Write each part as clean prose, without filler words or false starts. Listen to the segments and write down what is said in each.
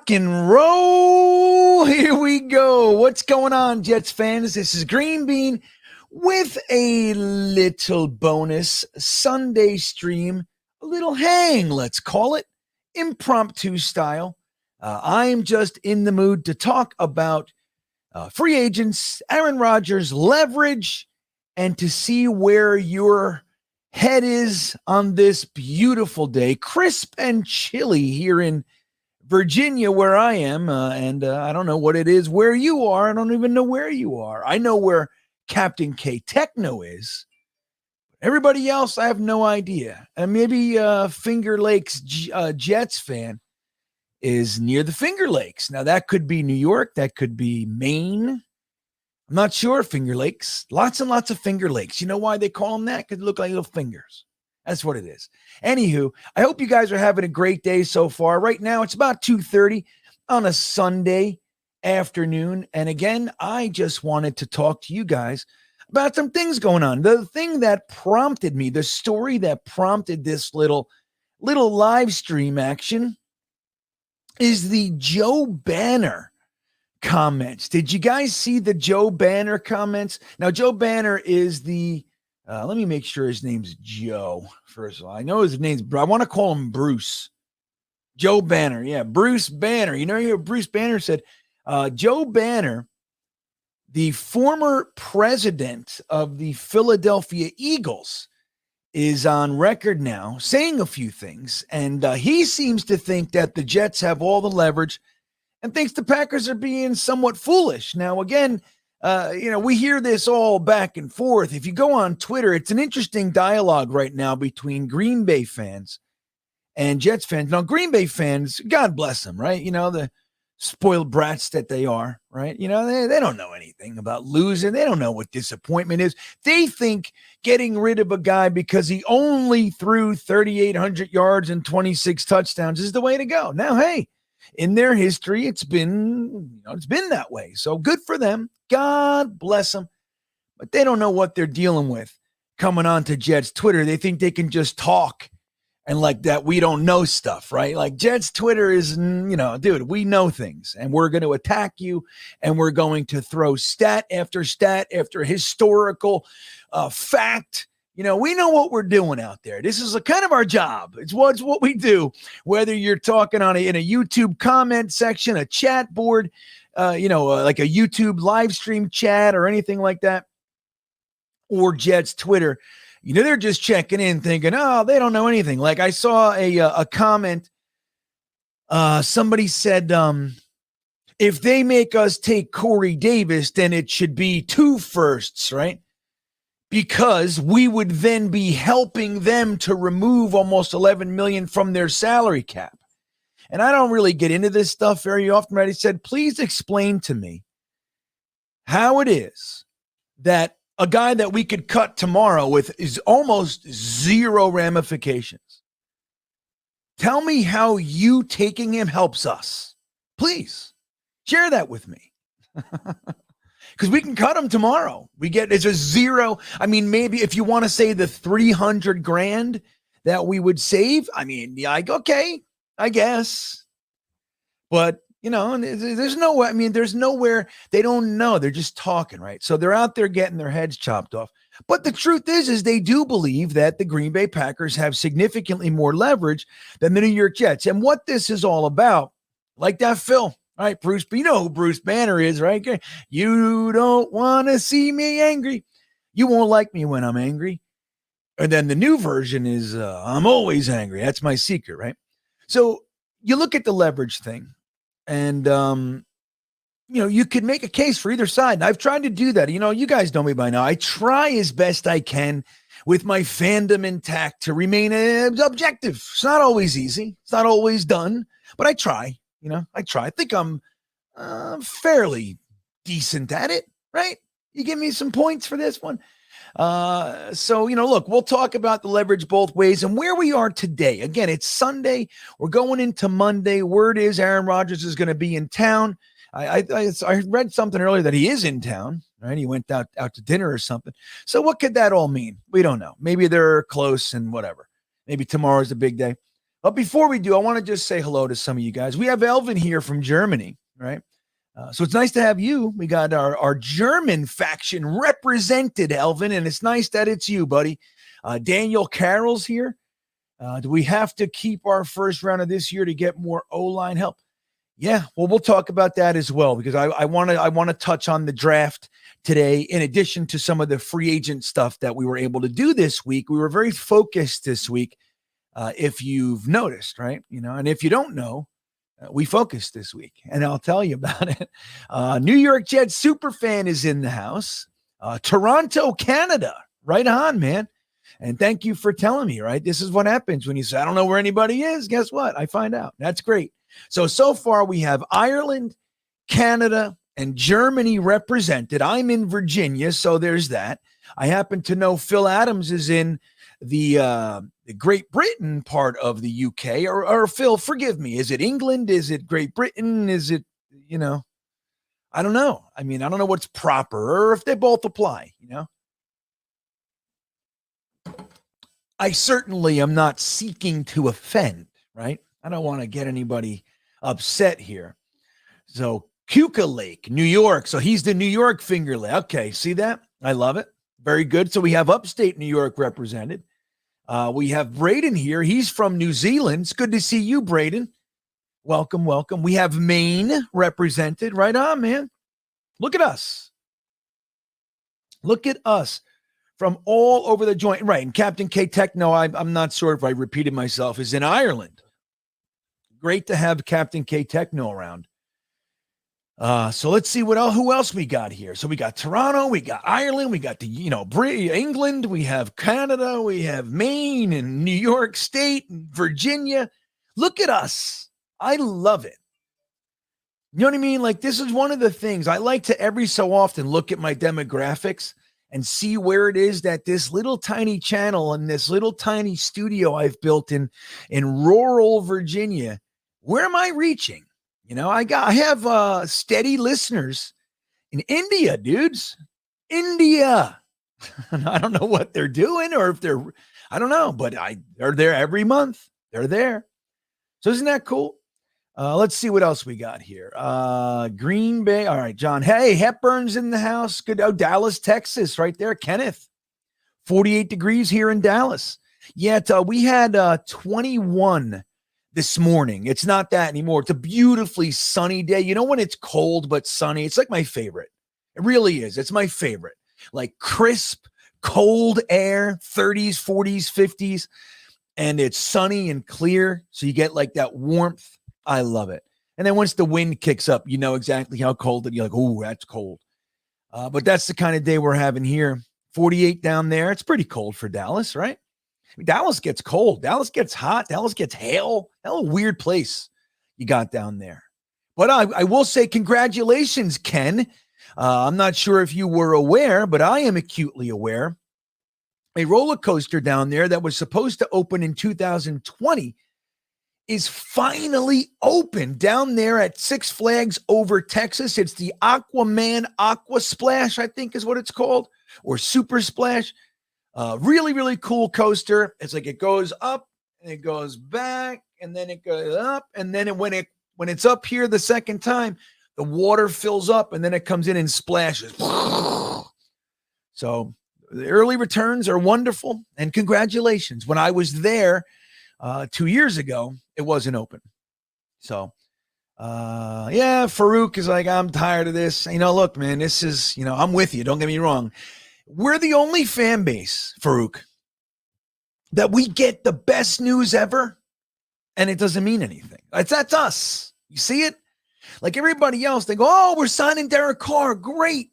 Rock and roll. Here we go. What's going on, Jets fans? This is GreenBean with a little bonus Sunday stream, a little hang, let's call it, impromptu style. I am just in the mood to talk about free agents, Aaron Rodgers, leverage, and to see where your head is on this beautiful day, crisp and chilly here in Virginia, where I am, and I don't know what it is where you are. I don't even know where you are. I know where Captain K Techno is. Everybody else, I have no idea. And maybe Finger Lakes Jetsfan is near the Finger Lakes. Now, that could be New York. That could be Maine. I'm not sure. Finger Lakes. Lots and lots of Finger Lakes. You know why they call them that? Because they look like little fingers. That's what it is. Anywho, I hope you guys are having a great day so far. Right now, it's about 2:30 on a Sunday afternoon. And again, I just wanted to talk to you guys about some things going on. The thing that prompted me, the story that prompted this little live stream action is the Joe Banner comments. Did you guys see the Joe Banner comments? Now, Joe Banner is the let me make sure his name's Joe. First of all, I know his name's, I want to call him Bruce. Joe Banner. Yeah, Bruce Banner. You know, Bruce Banner said, Joe Banner, the former president of the Philadelphia Eagles, is on record now saying a few things. And he seems to think that the Jets have all the leverage and thinks the Packers are being somewhat foolish. Now, again, we hear this all back and forth. If you go on Twitter, it's an interesting dialogue right now between Green Bay fans and Jets fans. Now, Green Bay fans, God bless them, right? You know, the spoiled brats that they are, right? You know, they don't know anything about losing. They don't know what disappointment is. They think getting rid of a guy because he only threw 3,800 yards and 26 touchdowns is the way to go. Now, hey, in their history, it's been that way. So good for them. God bless them. But they don't know what they're dealing with coming on to Jets Twitter. They think they can just talk and like that we don't know stuff, right? Like Jets Twitter is, dude, we know things and we're going to attack you and we're going to throw stat after historical fact. You know, we know what we're doing out there. This is a kind of our job. It's what we do, whether you're talking in a YouTube comment section, a chat board, like a YouTube live stream chat or anything like that, or Jets Twitter. You know, they're just checking in thinking, oh, they don't know anything. Like I saw a comment. Somebody said, if they make us take Corey Davis, then it should be 2 firsts, right? Because we would then be helping them to remove almost $11 million from their salary cap. And I don't really get into this stuff very often, right? He said, please explain to me how it is that a guy that we could cut tomorrow with is almost zero ramifications. Tell me how you taking him helps us. Please share that with me. Because we can cut him tomorrow. It's a zero. I mean, maybe if you want to say the $300,000 that we would save, I mean, yeah, okay, I guess. But, there's nowhere. They don't know. They're just talking, right? So they're out there getting their heads chopped off. But the truth is they do believe that the Green Bay Packers have significantly more leverage than the New York Jets. And what this is all about, like that Phil. All right, Bruce, you know who Bruce Banner is, right? You don't want to see me angry. You won't like me when I'm angry. And then the new version is I'm always angry. That's my secret, right? So you look at the leverage thing and, you could make a case for either side. And I've tried to do that. You guys know me by now. I try as best I can with my fandom intact to remain objective. It's not always easy. It's not always done, but I try. I try. I think I'm fairly decent at it, right? You give me some points for this one. Look, we'll talk about the leverage both ways and where we are today. Again, it's Sunday. We're going into Monday. Word is Aaron Rodgers is going to be in town. I read something earlier that he is in town, right? He went out to dinner or something. So what could that all mean? We don't know. Maybe they're close and whatever. Maybe tomorrow's a big day. But before we do, I want to just say hello to some of you guys. We have Elvin here from Germany, right? So it's nice to have you. We got our German faction represented, Elvin, and it's nice that it's you, buddy. Daniel Carroll's here. Do we have to keep our first round of this year to get more O-line help? Yeah, well, we'll talk about that as well, because I want to touch on the draft today. In addition to some of the free agent stuff that we were able to do this week, we were very focused this week. If you've noticed, right? And if you don't know, we focused this week, and I'll tell you about it. New York Jets superfan is in the house. Toronto, Canada. Right on, man. And thank you for telling me, right? This is what happens when you say, I don't know where anybody is. Guess what? I find out. That's great. So far we have Ireland, Canada, and Germany represented. I'm in Virginia, so there's that. I happen to know Phil Adams is in the Great Britain part of the UK, or Phil, forgive me. Is it England? Is it Great Britain? Is it, I don't know. I mean, I don't know what's proper, or if they both apply, I certainly am not seeking to offend, right? I don't want to get anybody upset here. So Cuca Lake, New York. So he's the New York Finger Lake. Okay, see that? I love it. Very good. So we have upstate New York represented. We have Braden here. He's from New Zealand. It's good to see you, Braden. Welcome, welcome. We have Maine represented. Right on, man. Look at us. Look at us from all over the joint. Right. And Captain K Techno, I'm not sure if I repeated myself, is in Ireland. Great to have Captain K Techno around. So let's see who else we got here. So we got Toronto, we got Ireland, we got England, we have Canada, we have Maine and New York State and Virginia. Look at us. I love it. You know what I mean? Like, this is one of the things I like to every so often look at my demographics and see where it is that this little tiny channel and this little tiny studio I've built in rural Virginia, where am I reaching? I have steady listeners in India, dudes. India. I don't know what they're doing, or if I don't know, but they're there every month. They're there. So isn't that cool? Let's see what else we got here. Green Bay. All right, John. Hey, Hepburn's in the house. Good. Oh, Dallas, Texas, right there. Kenneth, 48 degrees here in Dallas. Yet we had 21 this morning. It's not that anymore. It's a beautifully sunny day. When it's cold but sunny, it's like my favorite. It really is. It's my favorite. Like crisp, cold air, 30s, 40s, 50s, and it's sunny and clear. So you get like that warmth. I love it. And then once the wind kicks up, you know exactly how cold it is. You're like, oh, that's cold. But that's the kind of day we're having here. 48 down there. It's pretty cold for Dallas, right? Dallas gets cold. Dallas gets hot. Dallas gets hail. Hell, a weird place you got down there. But I will say congratulations, Ken. I'm not sure if you were aware, but I am acutely aware. A roller coaster down there that was supposed to open in 2020 is finally open down there at Six Flags over Texas. It's the Aquaman Aqua Splash, I think is what it's called, or Super Splash. Really, really cool coaster. It's like it goes up and it goes back and then it goes up. And then when it's up here the second time, the water fills up and then it comes in and splashes. So the early returns are wonderful. And congratulations. When I was there 2 years ago, it wasn't open. So, Farouk is like, I'm tired of this. Look, man, this is, I'm with you. Don't get me wrong. We're the only fan base, Farouk, that we get the best news ever, and it doesn't mean anything. That's us. You see it? Like everybody else, they go, oh, we're signing Derek Carr. Great.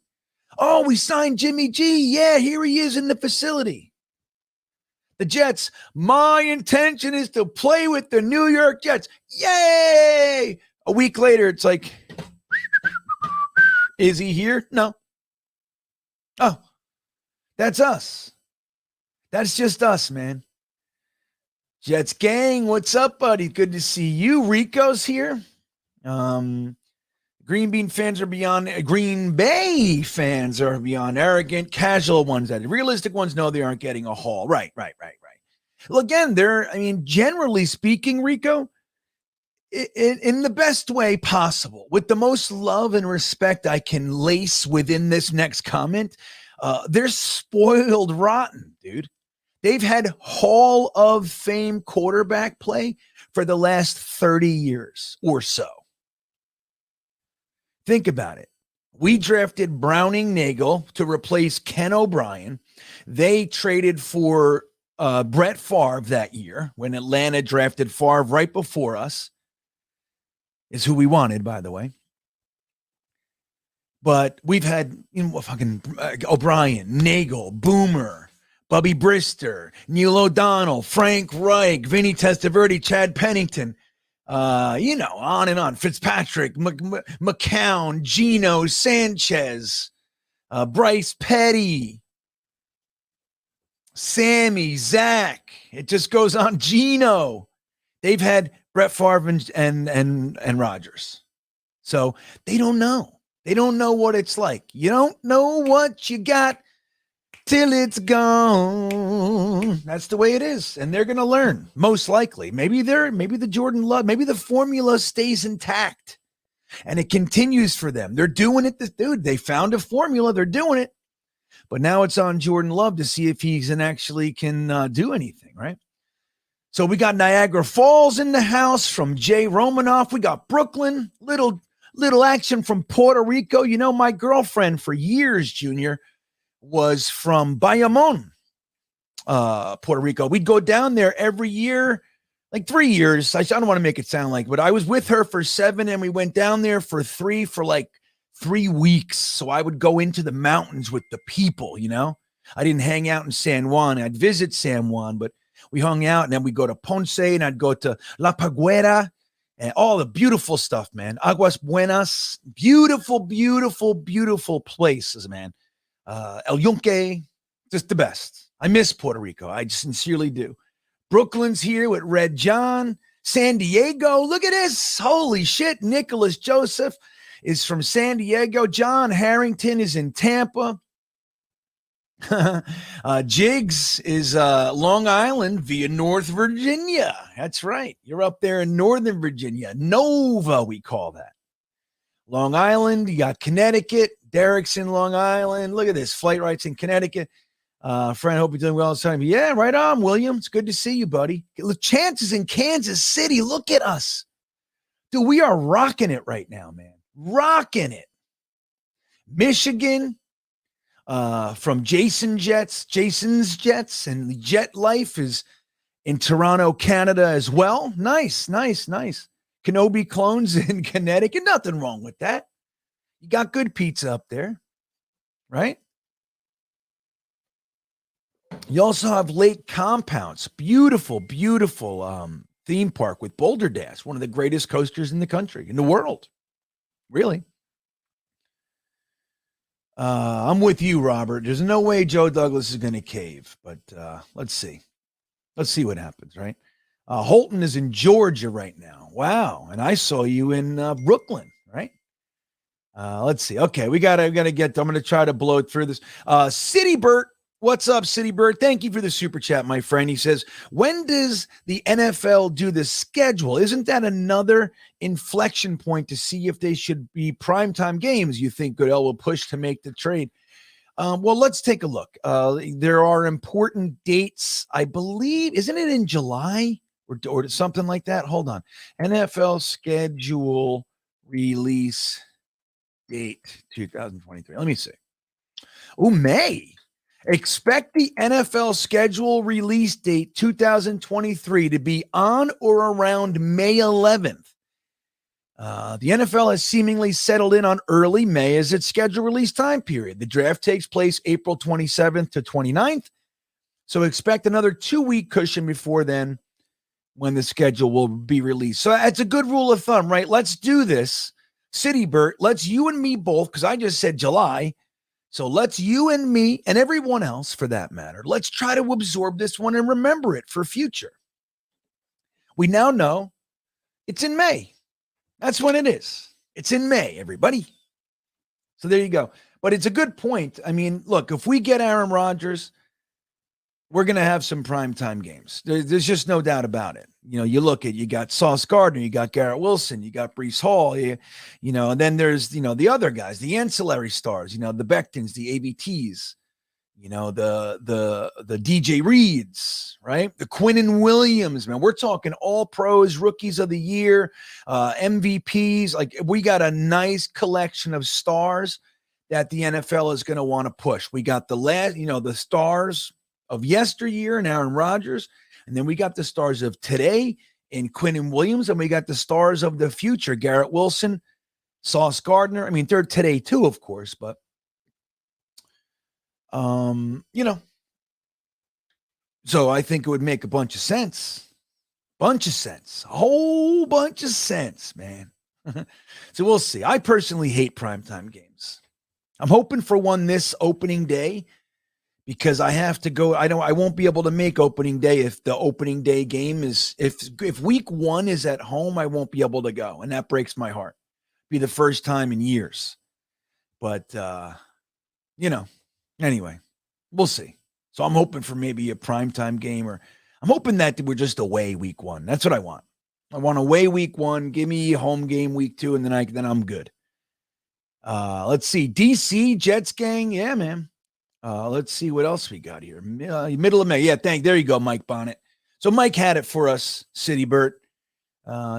Oh, we signed Jimmy G. Yeah, here he is in the facility. The Jets, my intention is to play with the New York Jets. Yay! A week later, it's like, is he here? No. Oh. That's us. That's just us, man. Jets gang, what's up, buddy? Good to see you. Rico's here. GreenBean fans are beyond, Green Bay fans are beyond arrogant. Casual ones, that realistic ones know they aren't getting a haul. Right. Well, again, generally speaking, Rico, in the best way possible, with the most love and respect I can lace within this next comment, they're spoiled rotten, dude. They've had Hall of Fame quarterback play for the last 30 years or so. Think about it. We drafted Browning Nagel to replace Ken O'Brien. They traded for Brett Favre that year when Atlanta drafted Favre right before us. Is who we wanted, by the way. But we've had fucking O'Brien, Nagel, Boomer, Bubby Brister, Neil O'Donnell, Frank Reich, Vinny Testaverde, Chad Pennington, on and on. Fitzpatrick, McCown, Geno, Sanchez, Bryce Petty, Sammy, Zach. It just goes on. Geno. They've had Brett Favre and Rodgers. So they don't know. They don't know what it's like. You don't know what you got till it's gone. That's the way it is. And they're going to learn, most likely. Maybe the Jordan Love, maybe the formula stays intact and it continues for them. They're doing it. They found a formula. They're doing it. But now it's on Jordan Love to see if he can do anything, right? So we got Niagara Falls in the house from Jay Romanoff. We got Brooklyn, little action from Puerto Rico. My girlfriend for years, Junior, was from Bayamon, Puerto Rico. We'd go down there every year, like 3 years. I don't want to make it sound like, but I was with her for 7 and we went down there for 3 for like 3 weeks. So I would go into the mountains with the people, I didn't hang out in San Juan. I'd visit San Juan, but we hung out and then we go to Ponce and I'd go to La Paguera and all the beautiful stuff, man. Aguas Buenas, beautiful, beautiful, beautiful places, man. El Yunque, just the best. I miss Puerto Rico. I sincerely do. Brooklyn's here with Red John. San Diego, look at this. Holy shit. Nicholas Joseph is from San Diego. John Harrington is in Tampa. Jigs is Long Island via North Virginia. That's right. You're up there in Northern Virginia. Nova, we call that. Long Island, you got Connecticut. Derek's in Long Island. Look at this. Flight rights in Connecticut. Friend, hope you're doing well this time. Yeah, right on, William. It's good to see you, buddy. Chances in Kansas City. Look at us. Dude, we are rocking it right now, man. Rocking it. Michigan, from Jason's Jets, and Jet Life is in Toronto, Canada as well. Nice. Kenobi clones in Connecticut. Nothing wrong with that. You got good pizza up there, right? You also have Lake Compounce. Beautiful, beautiful theme park with Boulder Dash, one of the greatest coasters in the country, in the world. Really. I'm with you, Robert. There's no way Joe Douglas is going to cave, but let's see. Let's see what happens, right? Holton is in Georgia right now. Wow. And I saw you in Brooklyn, right? Let's see. Okay, we gotta get. I'm gonna try to blow through this. City Bert, what's up, City Bert? Thank you for the super chat, my friend. He says, when does the NFL do the schedule? Isn't that another inflection point to see if they should be primetime games? You think Goodell will push to make the trade? Well, let's take a look. There are important dates, I believe. Isn't it in July or something like that? Hold on. NFL schedule release date 2023. Let me see. Oh, May. Expect the NFL schedule release date 2023 to be on or around May 11th. The NFL has seemingly settled in on early May as its schedule release time period. The draft takes place April 27th to 29th. So expect another 2-week cushion before then when the schedule will be released. So that's a good rule of thumb, right? Let's do this. City Bert, let's you and me both, because I just said July. So let's you and me and everyone else for that matter. Let's try to absorb this one and remember it for future. We now know it's in May. That's when it is. It's in May, everybody. So there you go. But it's a good point. I mean, look, if we get Aaron Rodgers, we're going to have some primetime games. There's just no doubt about it. You look at, you got Sauce Gardner, you got Garrett Wilson, you got Breece Hall, and then there's, the other guys, the ancillary stars, the Bectons, the ABTs, the DJ Reeds, right? The Quinnen Williams, man. We're talking all pros, rookies of the year, MVPs. Like, we got a nice collection of stars that the NFL is going to want to push. We got the stars of yesteryear and Aaron Rodgers, and then we got the stars of today in Quinnen Williams, and we got the stars of the future, Garrett Wilson, Sauce Gardner. I mean, they're today too, of course, but so I think it would make a bunch of sense. A whole bunch of sense, man. So we'll see. I personally hate primetime games. I'm hoping for one this opening day, because I have to go. I won't be able to make opening day if the opening day game is, if week 1 is at home, I won't be able to go. And that breaks my heart. Be the first time in years. But, anyway, we'll see. So I'm hoping for maybe a primetime game, or I'm hoping that we're just away week 1. That's what I want. I want away week 1. Give me home game week 2, and then I'm good. Let's see. DC Jets gang. Yeah, man. Let's see what else we got here. Middle of May. Yeah, there you go, Mike Bonnet. So Mike had it for us, City Bert.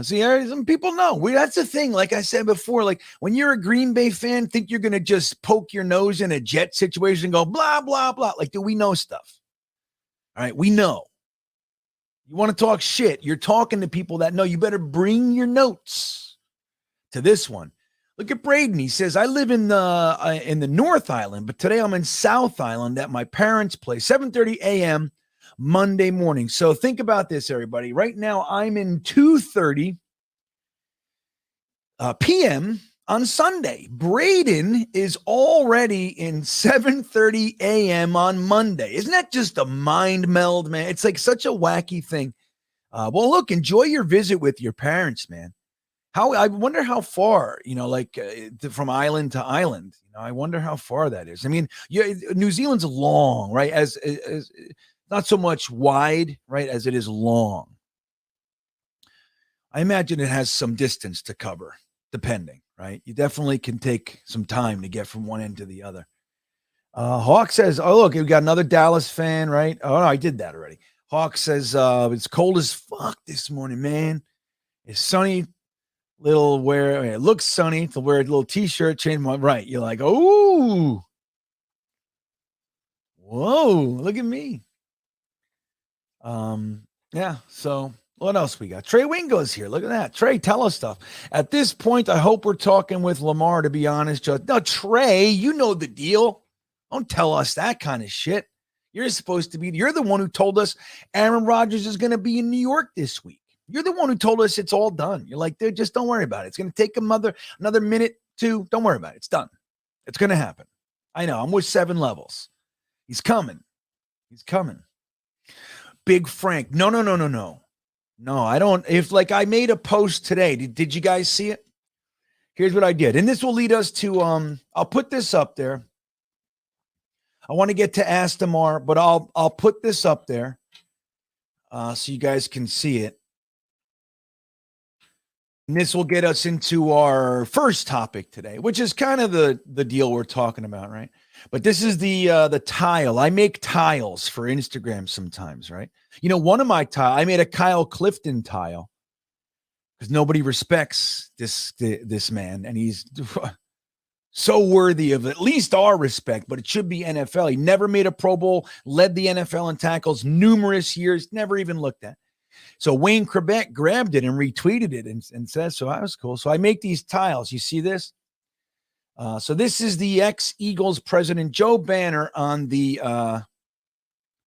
See, some people know. That's the thing. Like I said before, like when you're a Green Bay fan, think you're going to just poke your nose in a Jet situation and go blah, blah, blah. Like, do we know stuff? All right, we know. You want to talk shit, you're talking to people that know. You better bring your notes to this one. Look at Braden. He says, I live in the North Island, but today I'm in South Island at my parents' place, 7:30 a.m. Monday morning. So think about this, everybody. Right now, I'm in 2:30 p.m. on Sunday. Braden is already in 7:30 a.m. on Monday. Isn't that just a mind meld, man? It's like such a wacky thing. Well, look, enjoy your visit with your parents, man. I wonder how far, from island to island. I wonder how far that is. I mean, New Zealand's long, right? As not so much wide, right, as it is long. I imagine it has some distance to cover, depending, right? You definitely can take some time to get from one end to the other. Hawk says, oh, look, we got another Dallas fan, right? Oh, no, I did that already. Hawk says, it's cold as fuck this morning, man. It's sunny. It looks sunny to wear a little t-shirt, change my right. You're like, oh, whoa, look at me. Yeah. So what else we got? Trey Wingo's here. Look at that. Trey, tell us stuff. At this point, I hope we're talking with Lamar, to be honest. No, Trey, you know the deal. Don't tell us that kind of shit. You're the one who told us Aaron Rodgers is going to be in New York this week. You're the one who told us it's all done. You're like, dude, just don't worry about it. It's going to take another minute, 2. Don't worry about it. It's done. It's going to happen. I know. I'm with 7 levels. He's coming. Big Frank. No. No, I don't. I made a post today. Did you guys see it? Here's what I did. And this will lead us to, I'll put this up there. I want to get to Ask Damar, but I'll put this up there so you guys can see it. And this will get us into our first topic today, which is kind of the deal we're talking about, right? But this is the tile. I make tiles for Instagram sometimes, right? One of my tile, I made a Kyle Clifton tile because nobody respects this man, and he's so worthy of at least our respect, but it should be NFL. He never made a Pro Bowl, led the NFL in tackles numerous years, never even looked at. So Wayne Quebec grabbed it and retweeted it and says, so that was cool. So I make these tiles. You see this? So this is the ex-Eagles president, Joe Banner, on the,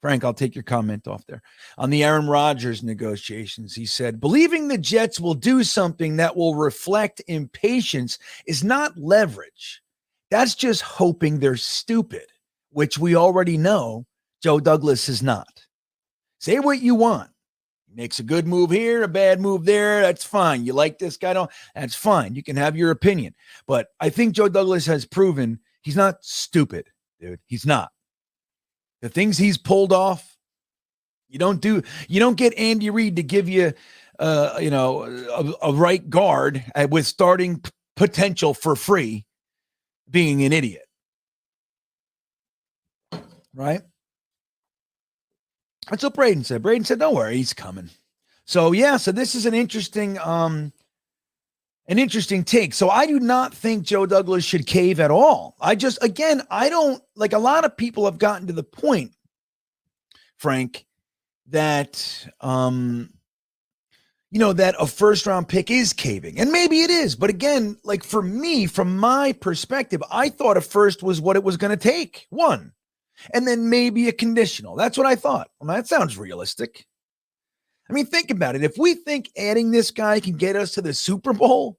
Frank, I'll take your comment off there, on the Aaron Rodgers negotiations. He said, believing the Jets will do something that will reflect impatience is not leverage. That's just hoping they're stupid, which we already know Joe Douglas is not. Say what you want. Makes a good move here, a bad move there. That's fine. You like this guy? That's fine. You can have your opinion. But I think Joe Douglas has proven he's not stupid, dude. He's not. The things he's pulled off, You don't get Andy Reid to give you, a right guard with starting potential for free, being an idiot, right? That's what Braden said. Braden said, "Don't worry, he's coming." So yeah, so this is an interesting take. So I do not think Joe Douglas should cave at all. I don't like, a lot of people have gotten to the point, Frank, that that a first round pick is caving. And maybe it is, but again, like for me, from my perspective, I thought a first was what it was going to take. One. And then maybe a conditional. That's what I thought. Well, that sounds realistic. I mean, think about it. If we think adding this guy can get us to the Super Bowl,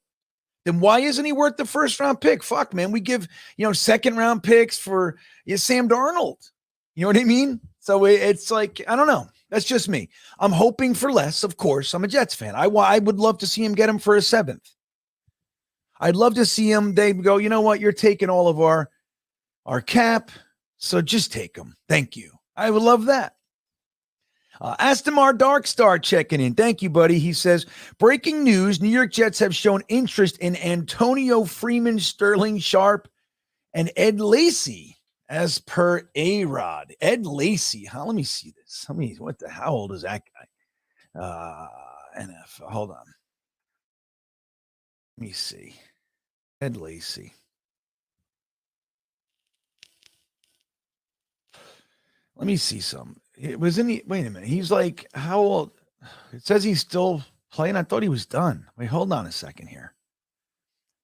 then why isn't he worth the first round pick? Fuck, man. We give, second round picks for Sam Darnold. You know what I mean? So it's like, I don't know. That's just me. I'm hoping for less, of course. I'm a Jets fan. I would love to see him get him for a seventh. I'd love to see him. They go, you know what? You're taking all of our cap, so just take him. Thank you. I would love that. Astamar Darkstar checking in. Thank you, buddy. He says, breaking news, New York Jets have shown interest in Antonio Freeman, Sterling Sharp, and Ed Lacy, as per A-Rod. Ed Lacy. Let me see this. How old is that guy? NFL. Hold on. Let me see. Ed Lacy. Let me see some. Wait a minute. He's like, how old? It says he's still playing. I thought he was done. Wait, hold on a second here.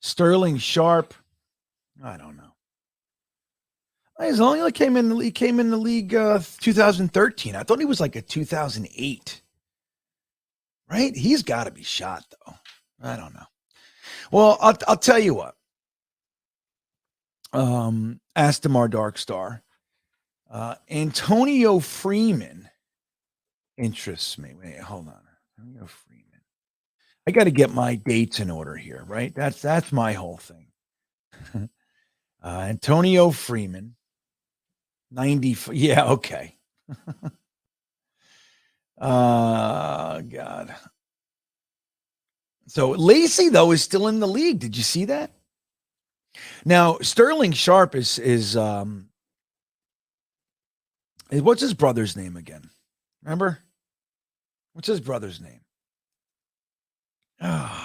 Sterling Sharp. I don't know. He's only came in the league 2013. I thought he was like a 2008. Right? He's got to be shot though. I don't know. Well, I'll tell you what. Astamar Darkstar. Antonio Freeman interests me. Wait, hold on. Antonio Freeman. I got to get my dates in order here, right? That's my whole thing. Antonio Freeman, 90. Yeah, okay. God. So Lacy though is still in the league. Did you see that? Now Sterling Sharp is what's his brother's name again? Remember? What's his brother's name? Oh.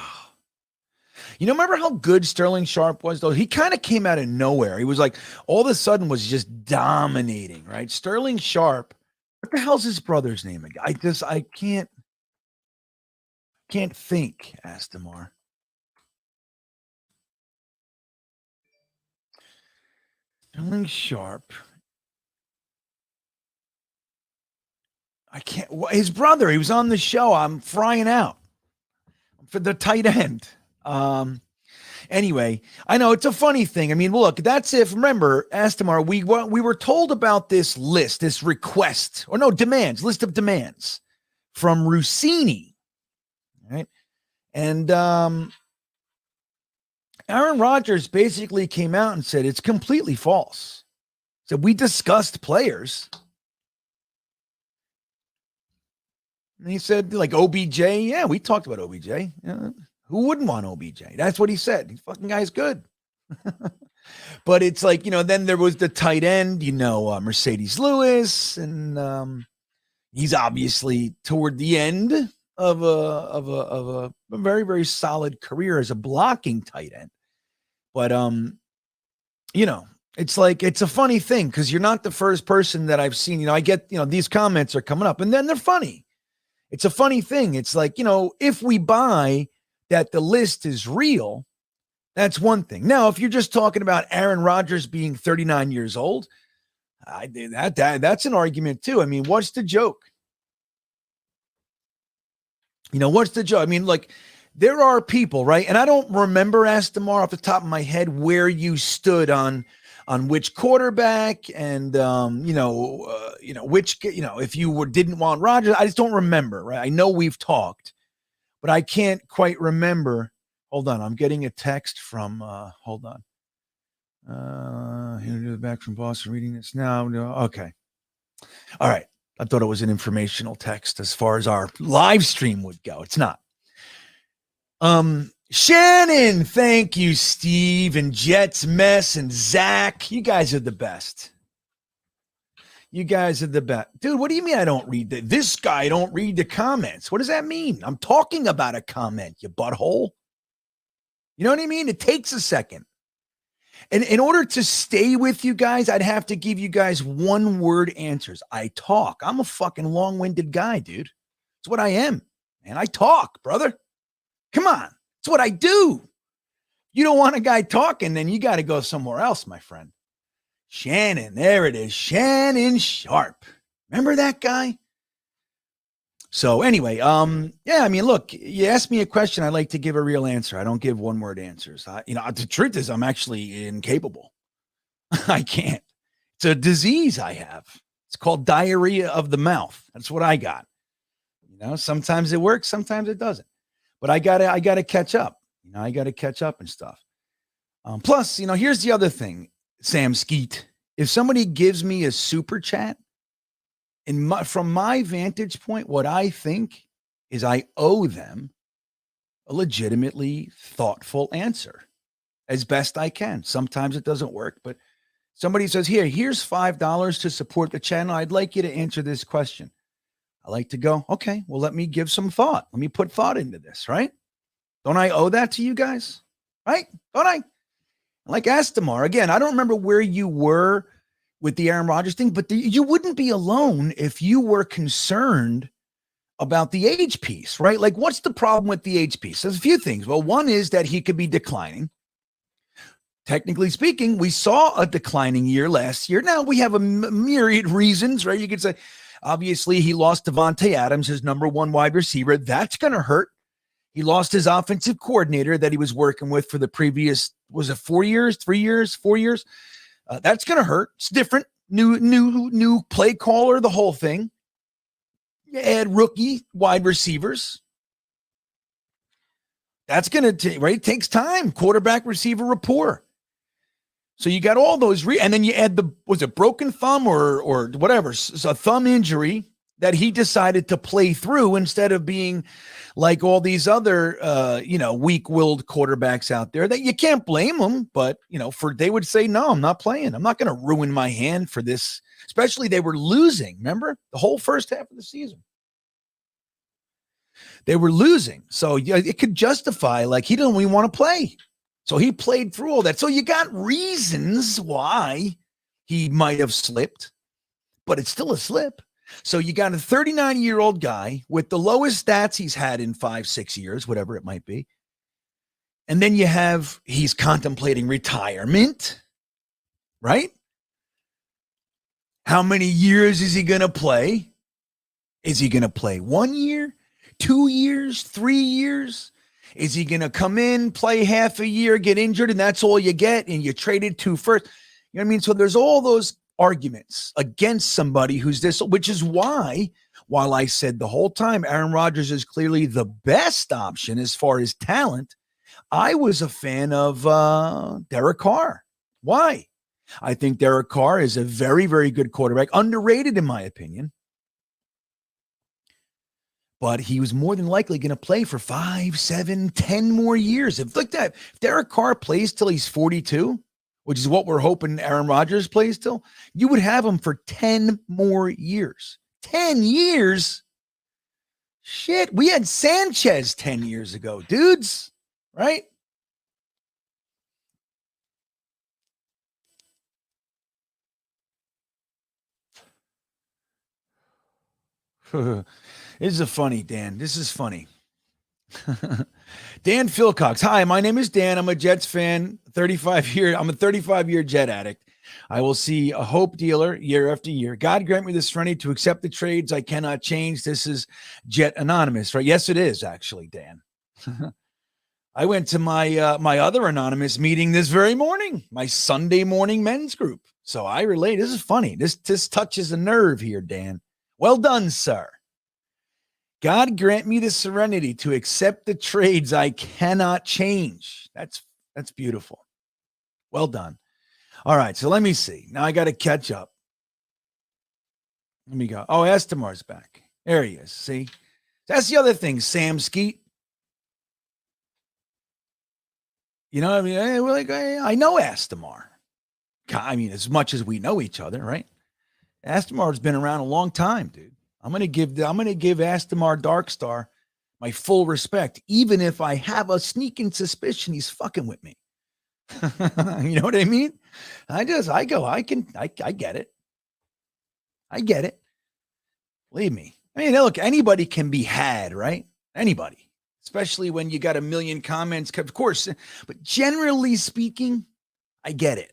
Remember how good Sterling Sharp was, though? He kind of came out of nowhere. He was like, all of a sudden was just dominating, right? Sterling Sharp. What the hell's his brother's name again? I can't think, Astamar. Sterling Sharp. I can't. His brother, he was on the show. I'm frying out for the tight end. Anyway, I know it's a funny thing. I mean, look, that's if, remember, Astamar, we were told about this list, this request, or no, list of demands from Rossini, right? And Aaron Rodgers basically came out and said it's completely false. So we discussed players. And he said, like, OBJ, yeah, we talked about OBJ. Yeah. Who wouldn't want OBJ? That's what he said. This fucking guy's good. But it's like, then there was the tight end, Mercedes Lewis, and he's obviously toward the end of a very, very solid career as a blocking tight end. But it's like, it's a funny thing because you're not the first person that I've seen. I get, these comments are coming up and then they're funny. It's a funny thing. It's like, if we buy that the list is real, that's one thing. Now, if you're just talking about Aaron Rodgers being 39 years old, that's an argument too. I mean, what's the joke? What's the joke? I mean, like, there are people, right? And I don't remember, Astamar, off the top of my head where you stood on which quarterback and which if you didn't want Rodgers. I just don't remember, right? I know we've talked, but I can't quite remember. Hold on, I'm getting a text from hold on. Back from Boston, reading this now. Okay. All right. I thought it was an informational text as far as our live stream would go. It's not. Shannon, thank you, Steve, and Jets Mess and Zach. You guys are the best. You guys are the best. Dude, what do you mean I don't read this guy don't read the comments? What does that mean? I'm talking about a comment, you butthole. You know what I mean? It takes a second. And in order to stay with you guys, I'd have to give you guys one-word answers. I talk. I'm a fucking long-winded guy, dude. It's what I am. Man, I talk, brother. Come on. It's what I do. You don't want a guy talking, then you got to go somewhere else, my friend. Shannon, there it is. Shannon Sharp. Remember that guy? So anyway, yeah, I mean, look, you ask me a question, I like to give a real answer. I don't give one-word answers. The truth is I'm actually incapable. I can't. It's a disease I have. It's called diarrhea of the mouth. That's what I got. Sometimes it works, sometimes it doesn't. But I gotta catch up. I gotta catch up and stuff. Plus, here's the other thing, Sam Skeet. If somebody gives me a super chat, from my vantage point, what I think is I owe them a legitimately thoughtful answer as best I can. Sometimes it doesn't work, but somebody says, here's $5 to support the channel. I'd like you to answer this question. I like to go, okay, well, let me give some thought. Let me put thought into this, right? Don't I owe that to you guys? Right? Don't I? Like Astamar, again, I don't remember where you were with the Aaron Rodgers thing, but you wouldn't be alone if you were concerned about the age piece, right? Like, what's the problem with the age piece? There's a few things. Well, one is that he could be declining. Technically speaking, we saw a declining year last year. Now, we have a myriad reasons, right? You could say, obviously, he lost Devontae Adams, his number one wide receiver. That's going to hurt. He lost his offensive coordinator that he was working with for the previous, was it 4 years, 3 years, 4 years? That's going to hurt. It's different. New play caller, the whole thing. You add rookie wide receivers. That's going to take, right? It takes time. Quarterback receiver rapport. So you got all those, and then you add was it broken thumb or whatever, so a thumb injury that he decided to play through instead of being like all these other, weak-willed quarterbacks out there that you can't blame them. But, they would say, no, I'm not playing. I'm not going to ruin my hand for this. Especially they were losing. Remember the whole first half of the season. They were losing. So it could justify like he didn't even want to play. So he played through all that. So you got reasons why he might have slipped, but it's still a slip. So you got a 39-year-old guy with the lowest stats he's had in 5-6 years, whatever it might be. And then he's contemplating retirement, right? How many years is he going to play? Is he going to play 1 year, 2 years, 3 years? Is he going to come in, play half a year, get injured, and that's all you get, and you traded 2 first? You know what I mean? So there's all those arguments against somebody who's this, which is why, while I said the whole time Aaron Rodgers is clearly the best option as far as talent, I was a fan of Derek Carr. Why? I think Derek Carr is a very, very good quarterback, underrated in my opinion. But he was more than likely going to play for 5, 7, 10 more years. If Derek Carr plays till he's 42, which is what we're hoping Aaron Rodgers plays till, you would have him for 10 more years. 10 years? Shit, we had Sanchez 10 years ago, dudes, right? This is funny, Dan. This is funny. Dan Philcox. Hi, my name is Dan. I'm a Jets fan. I'm a 35-year Jet addict. I will see a hope dealer year after year. God grant me the serenity to accept the trades I cannot change. This is Jet Anonymous, right? Yes, it is actually, Dan. I went to my my other anonymous meeting this very morning, my Sunday morning men's group. So I relate. This is funny. This touches a nerve here, Dan. Well done, sir. God grant me the serenity to accept the trades I cannot change. That's beautiful. Well done. All right, so let me see. Now I got to catch up. Let me go. Oh, Estemar's back. There he is. See? That's the other thing, Sam Skeet. You know what I mean? I know Astamar. I mean, as much as we know each other, right? Astamar's been around a long time, dude. I'm gonna give Astamar Darkstar my full respect, even if I have a sneaking suspicion he's fucking with me. You know what I mean? I get it. I get it. Believe me. I mean, look, anybody can be had, right? Anybody, especially when you got a million comments, of course. But generally speaking, I get it.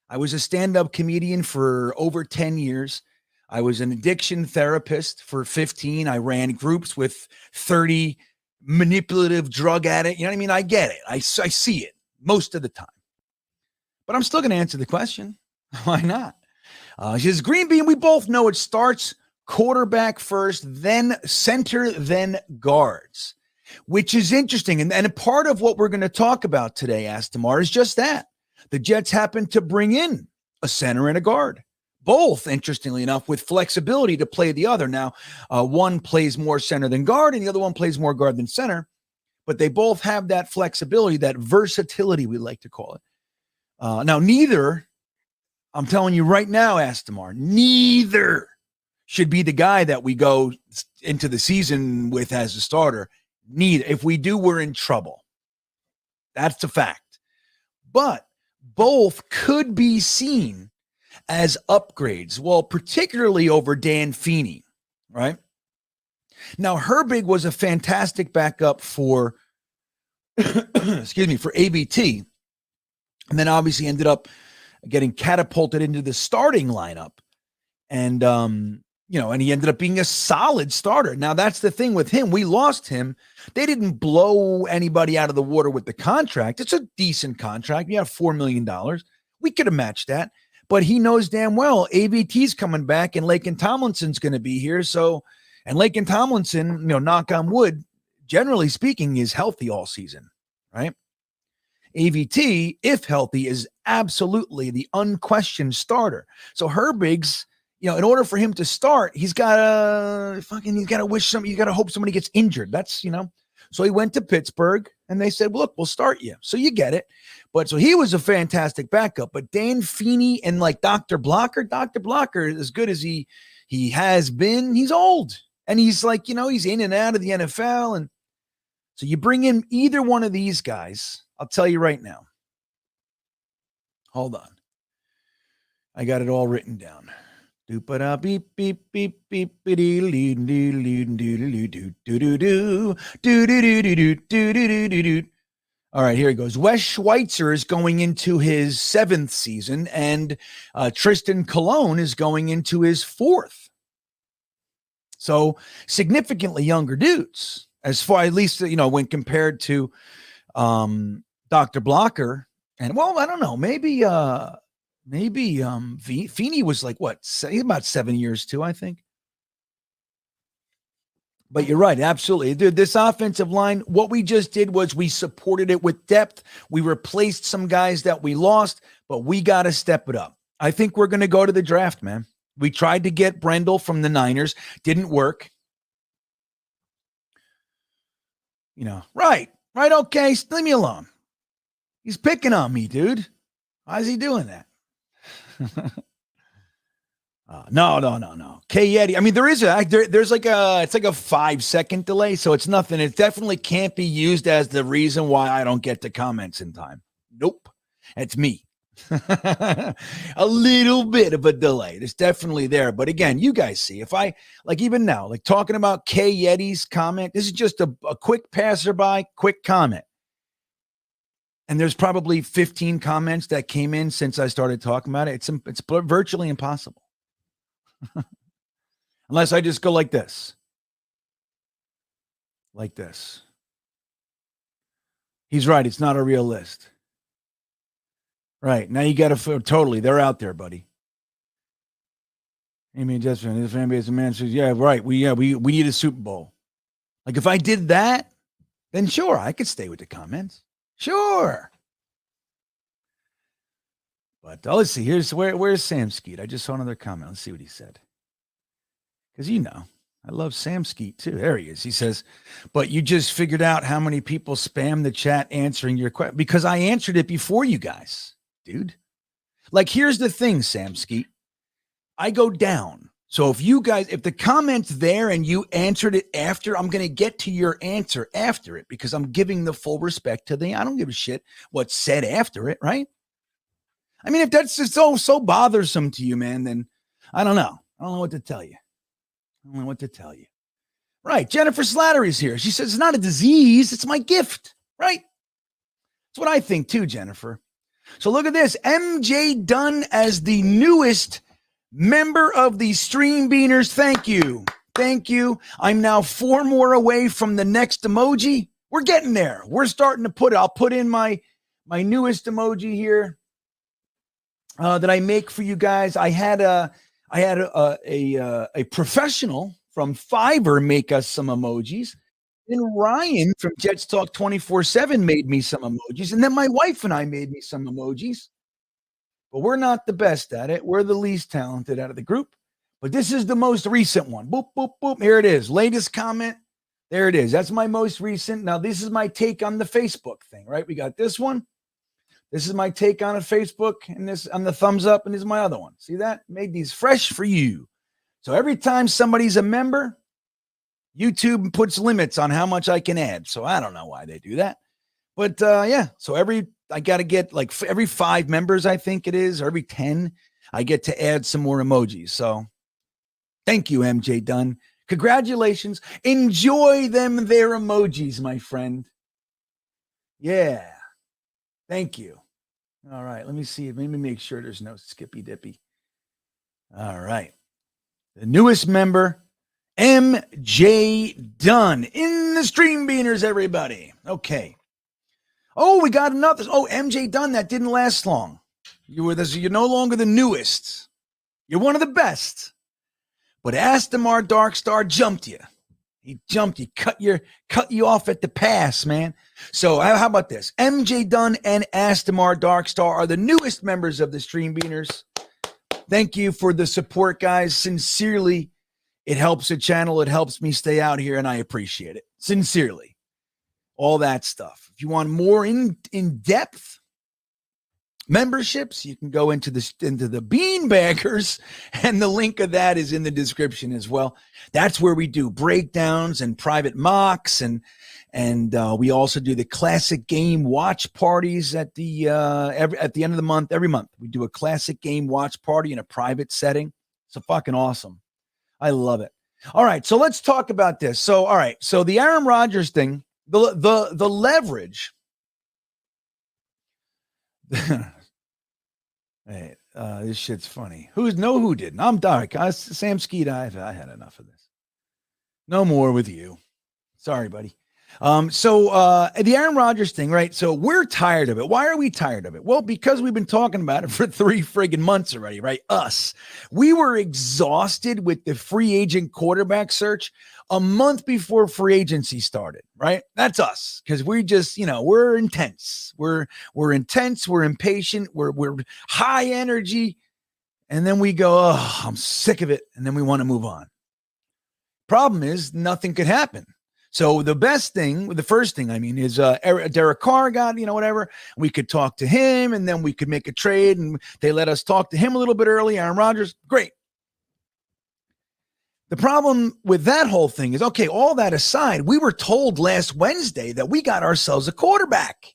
I was a stand-up comedian for over 10 years. I was an addiction therapist for 15. I ran groups with 30 manipulative drug addicts. You know what I mean? I get it. I see it most of the time. But I'm still going to answer the question. Why not? She says, GreenBean, we both know it starts quarterback first, then center, then guards, which is interesting. And a part of what we're going to talk about today, Astamar, is just that. The Jets happen to bring in a center and a guard, both, interestingly enough, with flexibility to play the other. Now, one plays more center than guard, and the other one plays more guard than center, but they both have that flexibility, that versatility, we like to call it. Now, neither, I'm telling you right now, Astamar, neither should be the guy that we go into the season with as a starter. Neither. If we do, we're in trouble. That's a fact. But both could be seen as upgrades. Well, particularly over Dan Feeney, right? Now, Herbig was a fantastic backup for, excuse me, for ABT. And then obviously ended up getting catapulted into the starting lineup. And, and he ended up being a solid starter. Now, that's the thing with him. We lost him. They didn't blow anybody out of the water with the contract. It's a decent contract. You have $4 million. We could have matched that. But he knows damn well ABT's coming back and Laken Tomlinson's going to be here. So, and Laken Tomlinson, knock on wood, generally speaking, is healthy all season, right? AVT, if healthy, is absolutely the unquestioned starter. So Herbig's, in order for him to start, he's got to hope somebody gets injured. That's, so he went to Pittsburgh and they said, look, we'll start you. So you get it. But so he was a fantastic backup, but Dan Feeney and like Dr. Blocker, as good as he has been, he's old and he's like, he's in and out of the NFL. And so you bring in either one of these guys. I'll tell you right now. Hold on. I got it all written down. Beep beep beep beep All right, here he goes. Wes Schweitzer is going into his 7th season, and Tristan Colon is going into his 4th. So significantly younger dudes, as far at least when compared to Dr. Blocker, and well, I don't know, maybe Feeney was like about 7 years too, I think. But you're right, absolutely. Dude, this offensive line, what we just did was we supported it with depth. We replaced some guys that we lost, but we got to step it up. I think we're going to go to the draft, man. We tried to get Brendel from the Niners, didn't work. Right, okay, leave me alone. He's picking on me, dude. Why is he doing that? No. K-Yeti. I mean, there's like it's like a 5-second delay, so it's nothing. It definitely can't be used as the reason why I don't get the comments in time. Nope. It's me. A little bit of a delay. It's definitely there. But again, you guys see, if I, like even now, like talking about K-Yeti's comment, this is just a quick passerby, quick comment. And there's probably 15 comments that came in since I started talking about it. It's virtually impossible. Unless I just go like this. Like this. He's right. It's not a real list. Right. Now you got to totally. They're out there, buddy. I mean, Jetsfan, this fan base of man says, yeah, right. We need a Super Bowl. Like if I did that, then sure, I could stay with the comments. Sure. But let's see. Where's Sam Skeet? I just saw another comment. Let's see what he said. because I love Sam Skeet too. There he is. He says, but you just figured out how many people spam the chat answering your question because I answered it before you guys, dude. Like, here's the thing, Sam Skeet. I go down. So if the comment's there and you answered it after, I'm going to get to your answer after it because I'm giving the full respect to I don't give a shit what's said after it, right? I mean, if that's just so bothersome to you, man, then I don't know. I don't know what to tell you. Right. Jennifer Slattery's here. She says, it's not a disease. It's my gift. Right. That's what I think too, Jennifer. So look at this. MJ Dunn as the newest member of the Stream Beaners. Thank you. I'm now 4 more away from the next emoji. We're getting there. We're starting to put it. I'll put in my newest emoji here that I make for you guys. I had a professional from Fiverr make us some emojis. And Ryan from Jets Talk 24/7 made me some emojis. And then my wife and I made me some emojis. But we're not the best at it. We're the least talented out of the group. But this is the most recent one. Boop, boop, boop. Here it is. Latest comment. There it is. That's my most recent. Now, this is my take on the Facebook thing, right? We got this one. This is my take on a Facebook, and this on the thumbs up, and this is my other one. See that? Made these fresh for you. So every time somebody's a member, YouTube puts limits on how much I can add. So I don't know why they do that. But yeah, so I got to get like every 5 members, I think it is, or every 10, I get to add some more emojis. So thank you, MJ Dunn. Congratulations. Enjoy them, their emojis, my friend. Yeah. Thank you. All right. Let me see. Let me make sure there's no skippy dippy. All right. The newest member, MJ Dunn in the Stream Beaners, everybody. Okay. Oh, we got another. Oh, MJ Dunn, that didn't last long. You're no longer the newest. You're one of the best. But Astamar Darkstar jumped you. He jumped you, cut you off at the pass, man. So how about this? MJ Dunn and Astamar Darkstar are the newest members of the Stream Beaners. Thank you for the support, guys. Sincerely, it helps the channel. It helps me stay out here, and I appreciate it. Sincerely. All that stuff. If you want more in-depth memberships, you can go into the Beanbaggers, and the link of that is in the description as well. That's where we do breakdowns and private mocks, and we also do the classic game watch parties at the end of the month. Every month we do a classic game watch party in a private setting. It's fucking awesome. I love it. All right, so let's talk about this. So all right, so the Aaron Rodgers thing, the leverage. Hey, this shit's funny. Who didn't? I'm dark. Sam Skeet. I had enough of this. No more with you. Sorry, buddy. So the Aaron Rodgers thing, right? So we're tired of it. Why are we tired of it? Well, because we've been talking about it for 3 friggin' months already, right? We were exhausted with the free agent quarterback search a month before free agency started, right? That's us, because we just, we're intense. We're intense. We're impatient. We're high energy. And then we go, oh, I'm sick of it. And then we want to move on. Problem is, nothing could happen. So the first thing, is Derek Carr got, whatever. We could talk to him, and then we could make a trade, and they let us talk to him a little bit early. Aaron Rodgers, great. The problem with that whole thing is, okay, all that aside, we were told last Wednesday that we got ourselves a quarterback.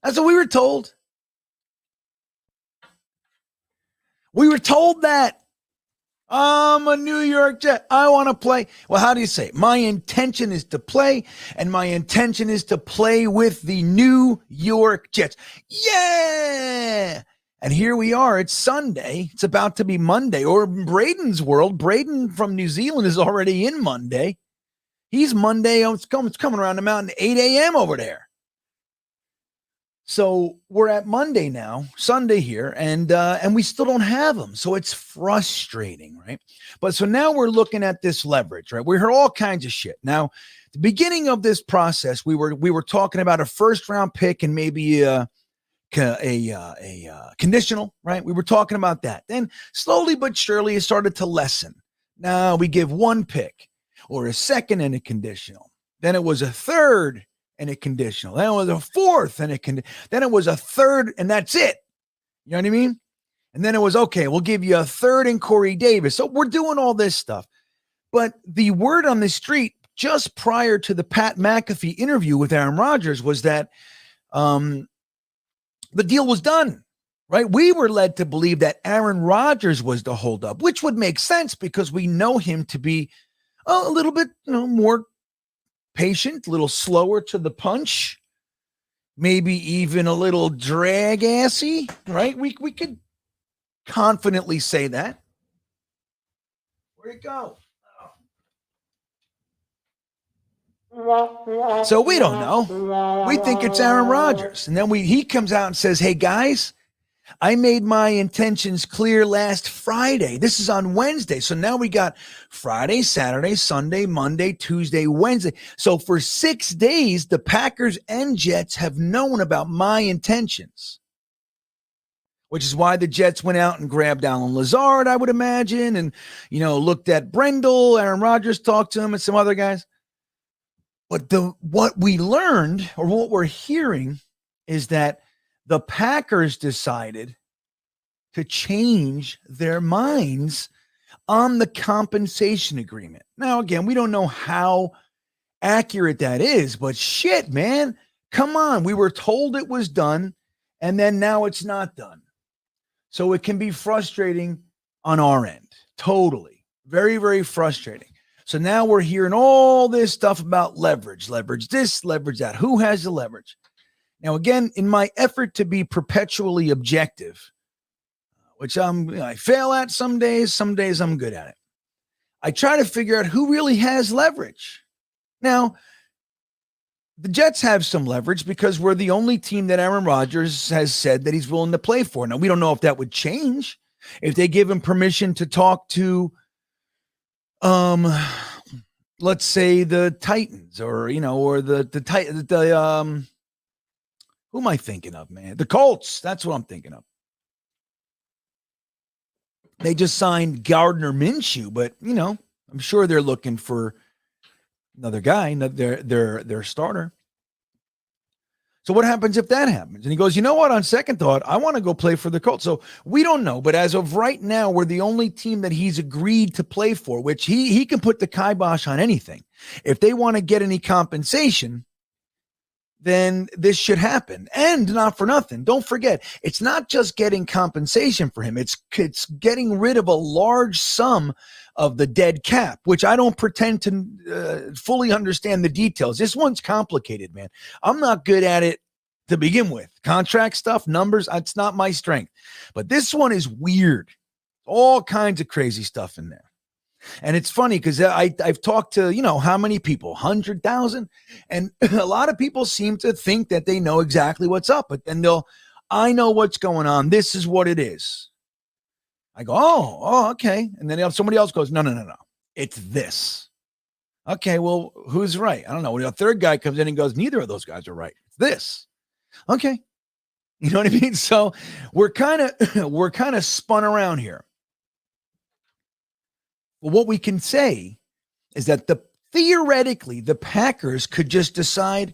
That's what we were told. We were told that. I'm a New York Jet. I want to play. Well, how do you say it? My intention is to play, and my intention is to play with the New York Jets. Yeah! And here we are. It's Sunday. It's about to be Monday. Or Braden's world. Braden from New Zealand is already in Monday. He's Monday. Oh, it's coming around the mountain 8 a.m. over there. So we're at Monday now, Sunday here, and we still don't have them. So it's frustrating, right? But so now we're looking at this leverage, right? We heard all kinds of shit. Now, the beginning of this process, we were talking about a first round pick and maybe a conditional, right? We were talking about that. Then slowly but surely it started to lessen. Now we give one pick or a second and a conditional. Then it was a third and a conditional. Then it was a fourth and then it was a third and that's it. You know what I mean? And then it was, okay, we'll give you a third in Corey Davis. So we're doing all this stuff. But the word on the street just prior to the Pat McAfee interview with Aaron Rodgers was that the deal was done, right? We were led to believe that Aaron Rodgers was the holdup, which would make sense because we know him to be a little bit more patient, a little slower to the punch, maybe even a little drag-assy, right? We could confidently say that. Where'd it go? So we don't know. We think it's Aaron Rodgers. And then he comes out and says, hey, guys, I made my intentions clear last Friday. This is on Wednesday. So now we got Friday, Saturday, Sunday, Monday, Tuesday, Wednesday. So for 6 days, the Packers and Jets have known about my intentions, which is why the Jets went out and grabbed Alan Lazard, I would imagine, and, looked at Brendel. Aaron Rodgers talked to him and some other guys. But what we learned, or what we're hearing, is that the Packers decided to change their minds on the compensation agreement. Now, again, we don't know how accurate that is, but shit, man, come on. We were told it was done, and then now it's not done. So it can be frustrating on our end. Totally. Very, very frustrating. So now we're hearing all this stuff about leverage this, leverage that. Who has the leverage? Now, again, in my effort to be perpetually objective, which I fail at some days I'm good at it. I try to figure out who really has leverage. Now, the Jets have some leverage because we're the only team that Aaron Rodgers has said that he's willing to play for. Now, we don't know if that would change if they give him permission to talk to let's say the Titans or who am I thinking of, man? The Colts. That's what I'm thinking of. They just signed Gardner Minshew, but I'm sure they're looking for another guy, their starter. So what happens if that happens? And he goes, you know what? On second thought, I want to go play for the Colts. So we don't know. But as of right now, we're the only team that he's agreed to play for, which he can put the kibosh on anything. If they want to get any compensation, then this should happen. And not for nothing. Don't forget, it's not just getting compensation for him. It's getting rid of a large sum of the dead cap, which I don't pretend to fully understand the details. This one's complicated, man. I'm not good at it to begin with. Contract stuff, numbers, it's not my strength. But this one is weird. All kinds of crazy stuff in there. And it's funny because I've talked to, how many people? 100,000? And a lot of people seem to think that they know exactly what's up. But then I know what's going on. This is what it is. I go, oh, okay. And then somebody else goes, no. It's this. Okay, well, who's right? I don't know. When a third guy comes in and goes, neither of those guys are right. It's this. Okay. You know what I mean? So we're kind of spun around here. Well, what we can say is that theoretically, the Packers could just decide,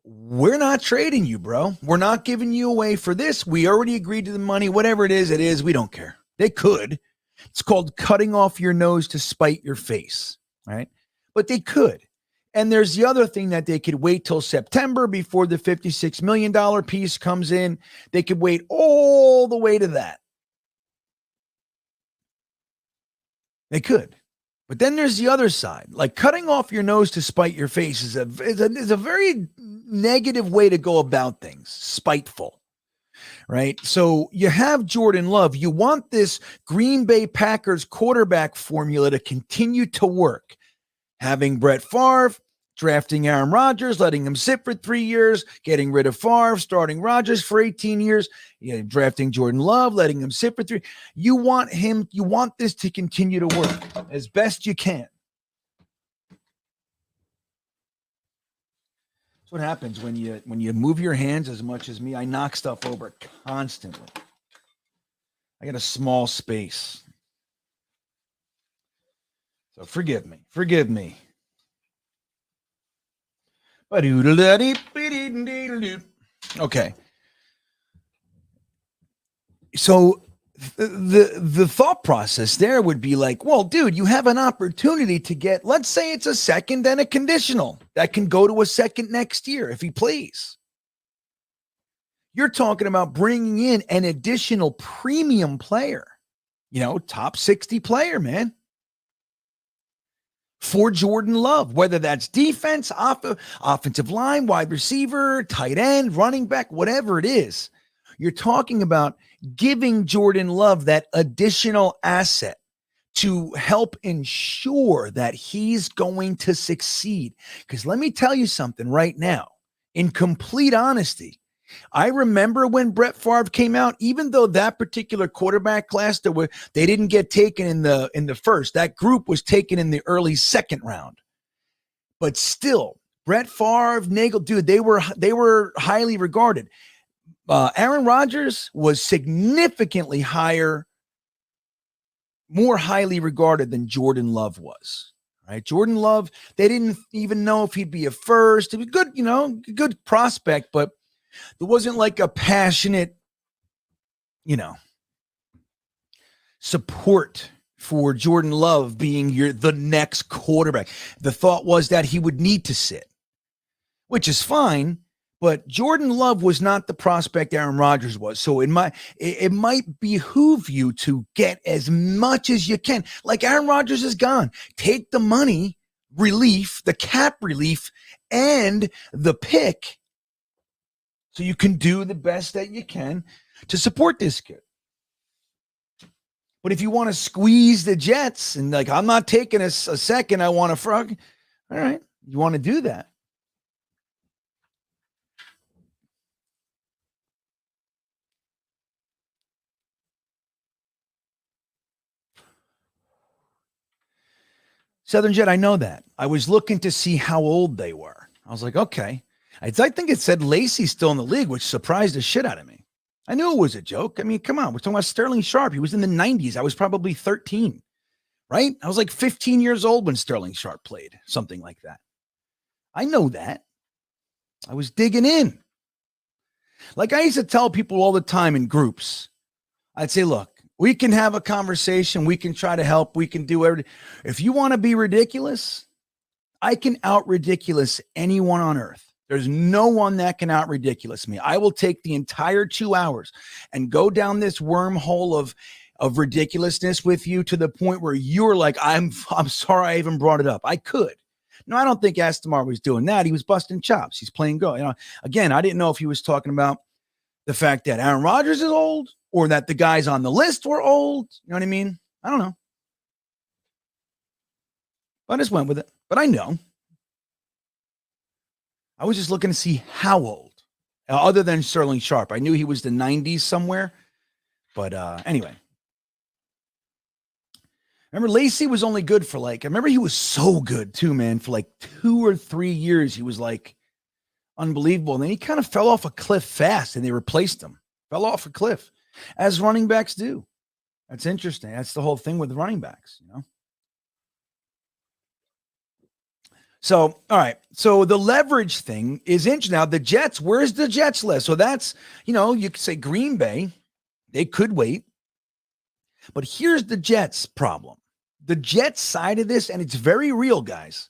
we're not trading you, bro. We're not giving you away for this. We already agreed to the money. Whatever it is. We don't care. They could. It's called cutting off your nose to spite your face, right? But they could. And there's the other thing that they could wait till September before the $56 million piece comes in. They could wait all the way to that. They could. But then there's the other side. Like cutting off your nose to spite your face is a very negative way to go about things. Spiteful. Right? So you have Jordan Love. You want this Green Bay Packers quarterback formula to continue to work. Having Brett Favre, drafting Aaron Rodgers, letting him sit for 3 years, getting rid of Favre, starting Rodgers for 18 years, drafting Jordan Love, letting him sit for 3. You want this to continue to work as best you can. That's what happens when you move your hands as much as me. I knock stuff over constantly. I got a small space. So forgive me. Forgive me. Okay. So the thought process there would be like, well, dude, you have an opportunity to get, let's say it's a second and a conditional that can go to a second next year if he plays. You're talking about bringing in an additional premium player, top 60 player, man, for Jordan Love, whether that's defense, offensive line, wide receiver, tight end, running back, whatever it is. You're talking about giving Jordan Love that additional asset to help ensure that he's going to succeed. Because let me tell you something right now, in complete honesty, I remember when Brett Favre came out, even though that particular quarterback class they didn't get taken in the first, that group was taken in the early second round. But still, Brett Favre, Nagel, dude, they were highly regarded. Aaron Rodgers was significantly more highly regarded than Jordan Love was. Right? Jordan Love, they didn't even know if he'd be a first. It was good, good prospect, but there wasn't like a passionate, support for Jordan Love being the next quarterback. The thought was that he would need to sit, which is fine, but Jordan Love was not the prospect Aaron Rodgers was. So it might behoove you to get as much as you can. Like Aaron Rodgers is gone. Take the money relief, the cap relief, and the pick, so you can do the best that you can to support this kid. But if you want to squeeze the Jets and like, I'm not taking a second, I want a frog. All right. You want to do that. Southern Jet, I know that. I was looking to see how old they were. I was like, okay. I think it said Lacey's still in the league, which surprised the shit out of me. I knew it was a joke. I mean, come on. We're talking about Sterling Sharp. He was in the 90s. I was probably 13, right? I was like 15 years old when Sterling Sharp played, something like that. I know that. I was digging in. Like I used to tell people all the time in groups, I'd say, look, we can have a conversation. We can try to help. We can do everything. If you want to be ridiculous, I can out-ridiculous anyone on earth. There's no one that can out-ridiculous me. I will take the entire 2 hours and go down this wormhole of ridiculousness with you to the point where you're like, I'm sorry I even brought it up. I could. No, I don't think Astamar was doing that. He was busting chops. He's playing go. Again, I didn't know if he was talking about the fact that Aaron Rodgers is old or that the guys on the list were old. You know what I mean? I don't know. I just went with it. But I know. I was just looking to see how old, other than Sterling Sharp. I knew he was the 90s somewhere. But anyway. Remember, Lacey was only good for I remember he was so good too, man. For 2 or 3 years, he was unbelievable. And then he kind of fell off a cliff fast and they replaced him. Fell off a cliff, as running backs do. That's interesting. That's the whole thing with running backs, So, all right. So the leverage thing is interesting. Now, the Jets, where's the Jets list? So that's, you could say Green Bay. They could wait. But here's the Jets problem. The Jets side of this, and it's very real, guys.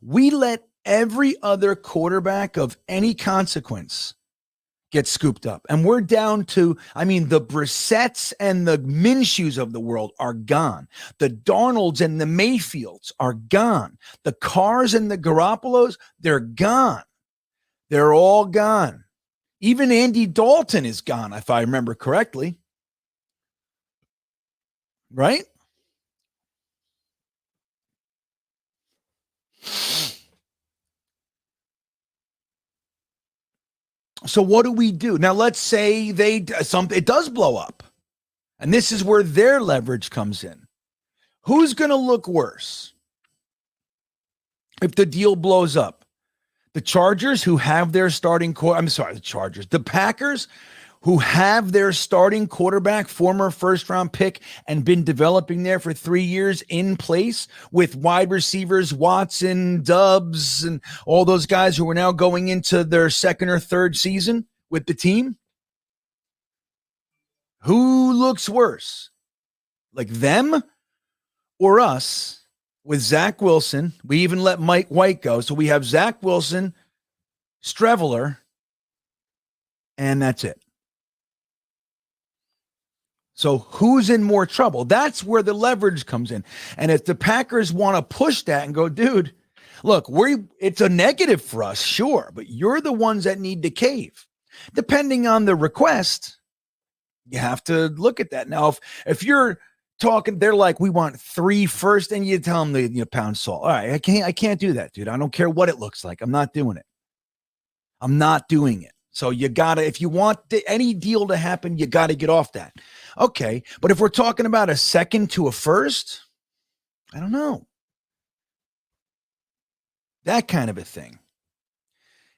We let every other quarterback of any consequence get scooped up. And we're down to, the Brissetts and the Minshews of the world are gone. The Darnolds and the Mayfields are gone. The Carrs and the Garoppolos, they're gone. They're all gone. Even Andy Dalton is gone, if I remember correctly. Right? So what do we do? Now, let's say it does blow up. And this is where their leverage comes in. Who's going to look worse if the deal blows up? The Chargers, who have their starting core. I'm sorry, the Chargers. The Packers, who have their starting quarterback, former first-round pick, and been developing there for 3 years in place with wide receivers, Watson, Dubs, and all those guys who are now going into their second or third season with the team? Who looks worse? Like them or us with Zach Wilson? We even let Mike White go. So we have Zach Wilson, Streveler, and that's it. So who's in more trouble? That's where the leverage comes in. And if the Packers want to push that and go, dude, look, it's a negative for us, sure, but you're the ones that need to cave. Depending on the request, you have to look at that. Now, if you're talking, they're like, we want 3 first, and you tell them the pound salt. All right, I can't do that, dude. I don't care what it looks like. I'm not doing it. I'm not doing it. So you gotta, if you want any deal to happen, you gotta get off that. Okay, but if we're talking about a second to a first, I don't know. That kind of a thing.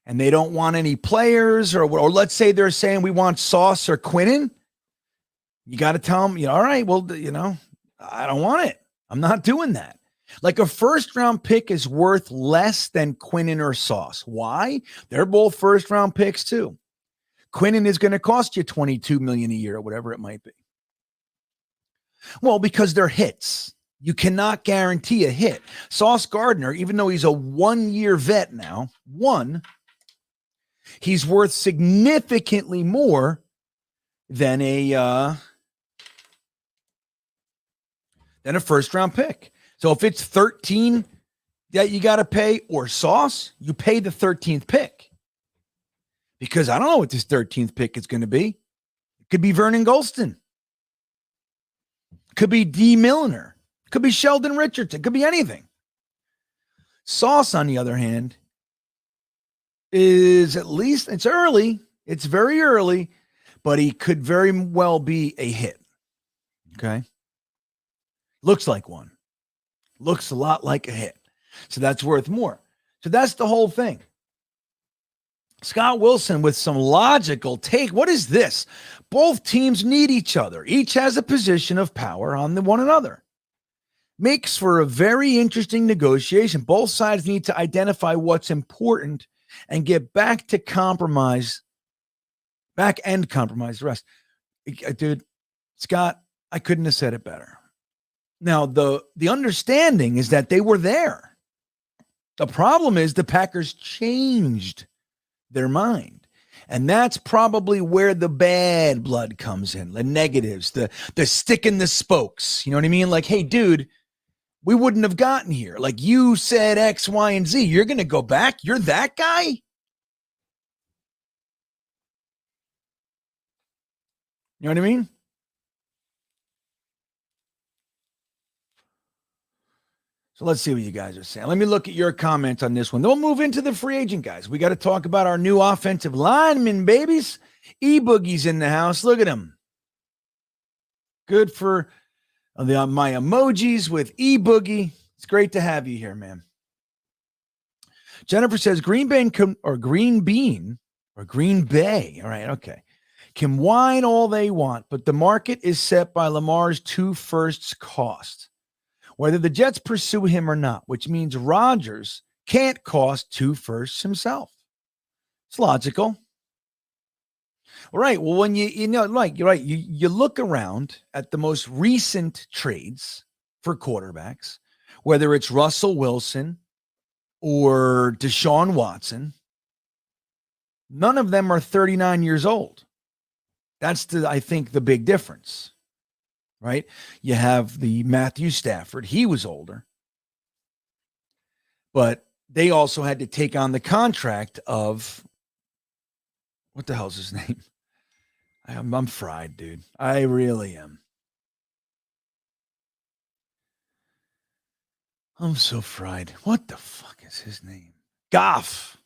And they don't want any players, or let's say they're saying we want Sauce or Quinnen. You got to tell them, all right, well, I don't want it. I'm not doing that. Like a first-round pick is worth less than Quinnen or Sauce. Why? They're both first-round picks too. Quinnen is going to cost you $22 million a year or whatever it might be. Well, because they're hits. You cannot guarantee a hit. Sauce Gardner, even though he's a 1-year vet now, he's worth significantly more than a first-round pick. So if it's 13 that you got to pay or Sauce, you pay the 13th pick. Because I don't know what this 13th pick is going to be. It could be Vernon Golston. Could be D. Milliner. Could be Sheldon Richardson. Could be anything. Sauce, on the other hand, is at least, it's early. It's very early, but he could very well be a hit. Okay. Looks like one. Looks a lot like a hit. So that's worth more. So that's the whole thing. Scott Wilson with some logical take. What is this? Both teams need each other. Each has a position of power on one another. Makes for a very interesting negotiation. Both sides need to identify what's important and get back and compromise the rest. Dude, Scott, I couldn't have said it better. Now, the understanding is that they were there. The problem is the Packers changed their mind. And that's probably where the bad blood comes in, the negatives, the stick in the spokes. You know what I mean? Like, hey, dude, we wouldn't have gotten here. Like, you said X, Y, and Z. You're going to go back? You're that guy? You know what I mean? So let's see what you guys are saying. Let me look at your comments on this one. Then we'll move into the free agent guys. We got to talk about our new offensive lineman, babies. E-Boogie's in the house. Look at him. Good for my emojis with E-Boogie. It's great to have you here, man. Jennifer says GreenBean or Green Bay. All right, okay. Can whine all they want, but the market is set by Lamar's 2 firsts cost, whether the Jets pursue him or not, which means Rodgers can't cost 2 firsts himself. It's logical. All right. Well, when you're right. You look around at the most recent trades for quarterbacks, whether it's Russell Wilson or Deshaun Watson, none of them are 39 years old. That's I think the big difference. Right? You have the Matthew Stafford. He was older. But they also had to take on the contract of, what the hell's his name? I'm fried, dude. I really am. I'm so fried. What the fuck is his name? Goff.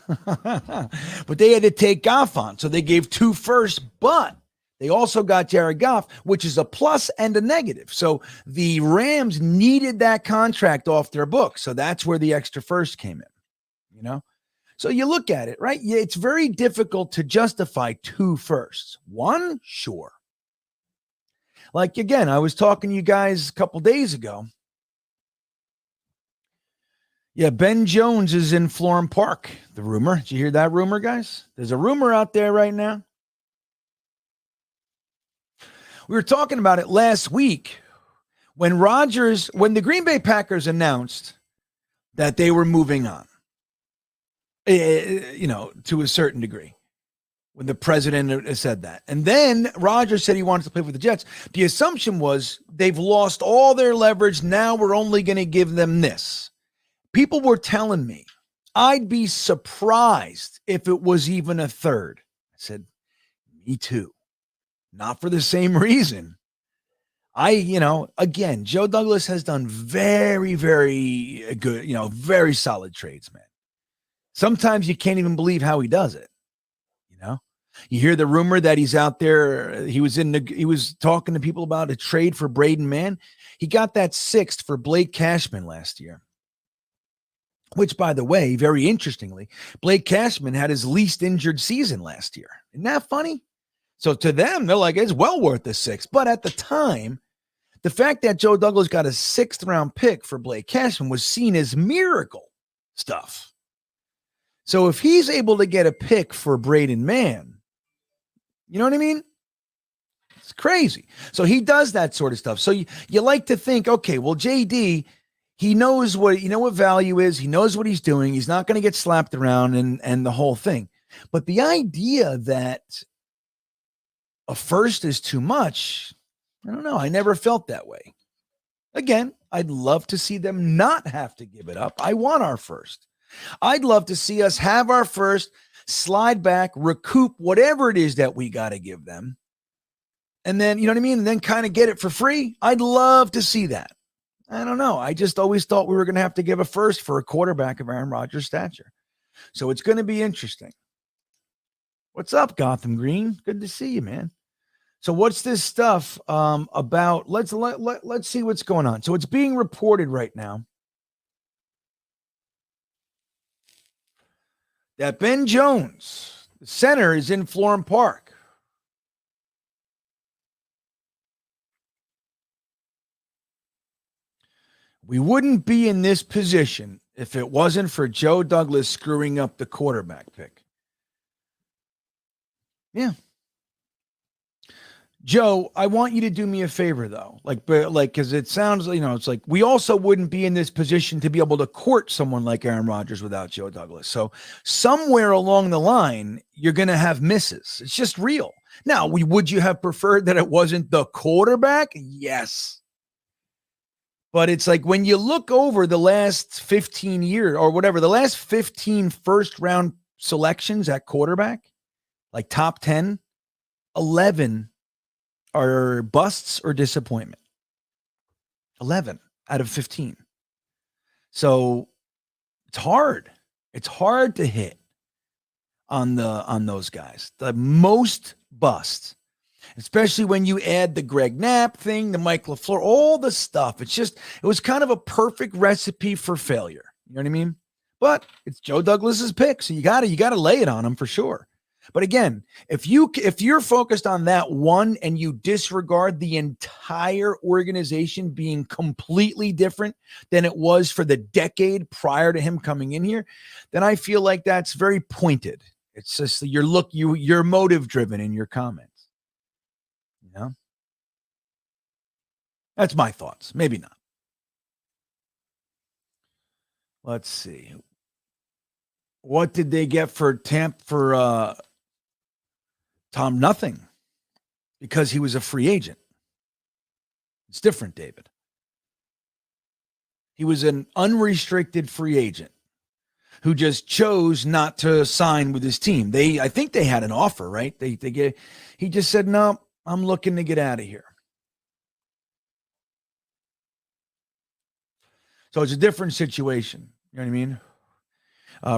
But they had to take Goff on. So they gave 2 firsts, but they also got Jared Goff, which is a plus and a negative. So the Rams needed that contract off their books. So that's where the extra first came in, So you look at it, right? It's very difficult to justify two firsts. One, sure. Like, again, I was talking to you guys a couple days ago. Yeah, Ben Jones is in Florham Park. The rumor. Did you hear that rumor, guys? There's a rumor out there right now. We were talking about it last week when the Green Bay Packers announced that they were moving on, to a certain degree, when the president said that. And then Rodgers said he wanted to play for the Jets. The assumption was they've lost all their leverage. Now we're only going to give them this. People were telling me I'd be surprised if it was even a third. I said, me too. Not for the same reason. Again, Joe Douglas has done very, very good, very solid trades, man. Sometimes you can't even believe how he does it. You hear the rumor that he's out there. He was talking to people about a trade for Braden Mann. He got that sixth for Blake Cashman last year. Which, by the way, very interestingly, Blake Cashman had his least injured season last year. Isn't that funny? So to them, they're like, it's well worth the six. But at the time, the fact that Joe Douglas got a sixth round pick for Blake Cashman was seen as miracle stuff. So if he's able to get a pick for Braden Mann, you know what I mean? It's crazy. So he does that sort of stuff. So you like to think, okay, well, JD, he knows what value is. He knows what he's doing. He's not going to get slapped around and the whole thing. But the idea that a first is too much, I don't know. I never felt that way. Again, I'd love to see them not have to give it up. I want our first. I'd love to see us have our first, slide back, recoup whatever it is that we got to give them. And then, you know what I mean? And then kind of get it for free. I'd love to see that. I don't know. I just always thought we were going to have to give a first for a quarterback of Aaron Rodgers' stature. So it's going to be interesting. What's up, Gotham Green? Good to see you, man. So what's this stuff about? Let's see what's going on. So it's being reported right now that Ben Jones, the center, is in Florham Park. We wouldn't be in this position if it wasn't for Joe Douglas screwing up the quarterback pick. Yeah. Joe, I want you to do me a favor, though. Because it sounds, it's like we also wouldn't be in this position to be able to court someone like Aaron Rodgers without Joe Douglas. So somewhere along the line, you're going to have misses. It's just real. Now, would you have preferred that it wasn't the quarterback? Yes. But it's like when you look over the last 15 years or whatever, the last 15 first round selections at quarterback, like top 10, 11 are busts or disappointment. 11 out of 15. So it's hard. It's hard to hit on those guys. The most busts. Especially when you add the Greg Knapp thing, the Mike LaFleur, all the stuff. It was kind of a perfect recipe for failure. You know what I mean? But it's Joe Douglas's pick, so you gotta lay it on him for sure. But again, if you're focused on that one and you disregard the entire organization being completely different than it was for the decade prior to him coming in here, then I feel like that's very pointed. It's just you're motive driven in your comments. That's my thoughts. Maybe not. Let's see. What did they get for Tom? Nothing, because he was a free agent. It's different, David. He was an unrestricted free agent who just chose not to sign with his team. I think they had an offer, right? He just said, no, I'm looking to get out of here. So it's a different situation. You know what I mean?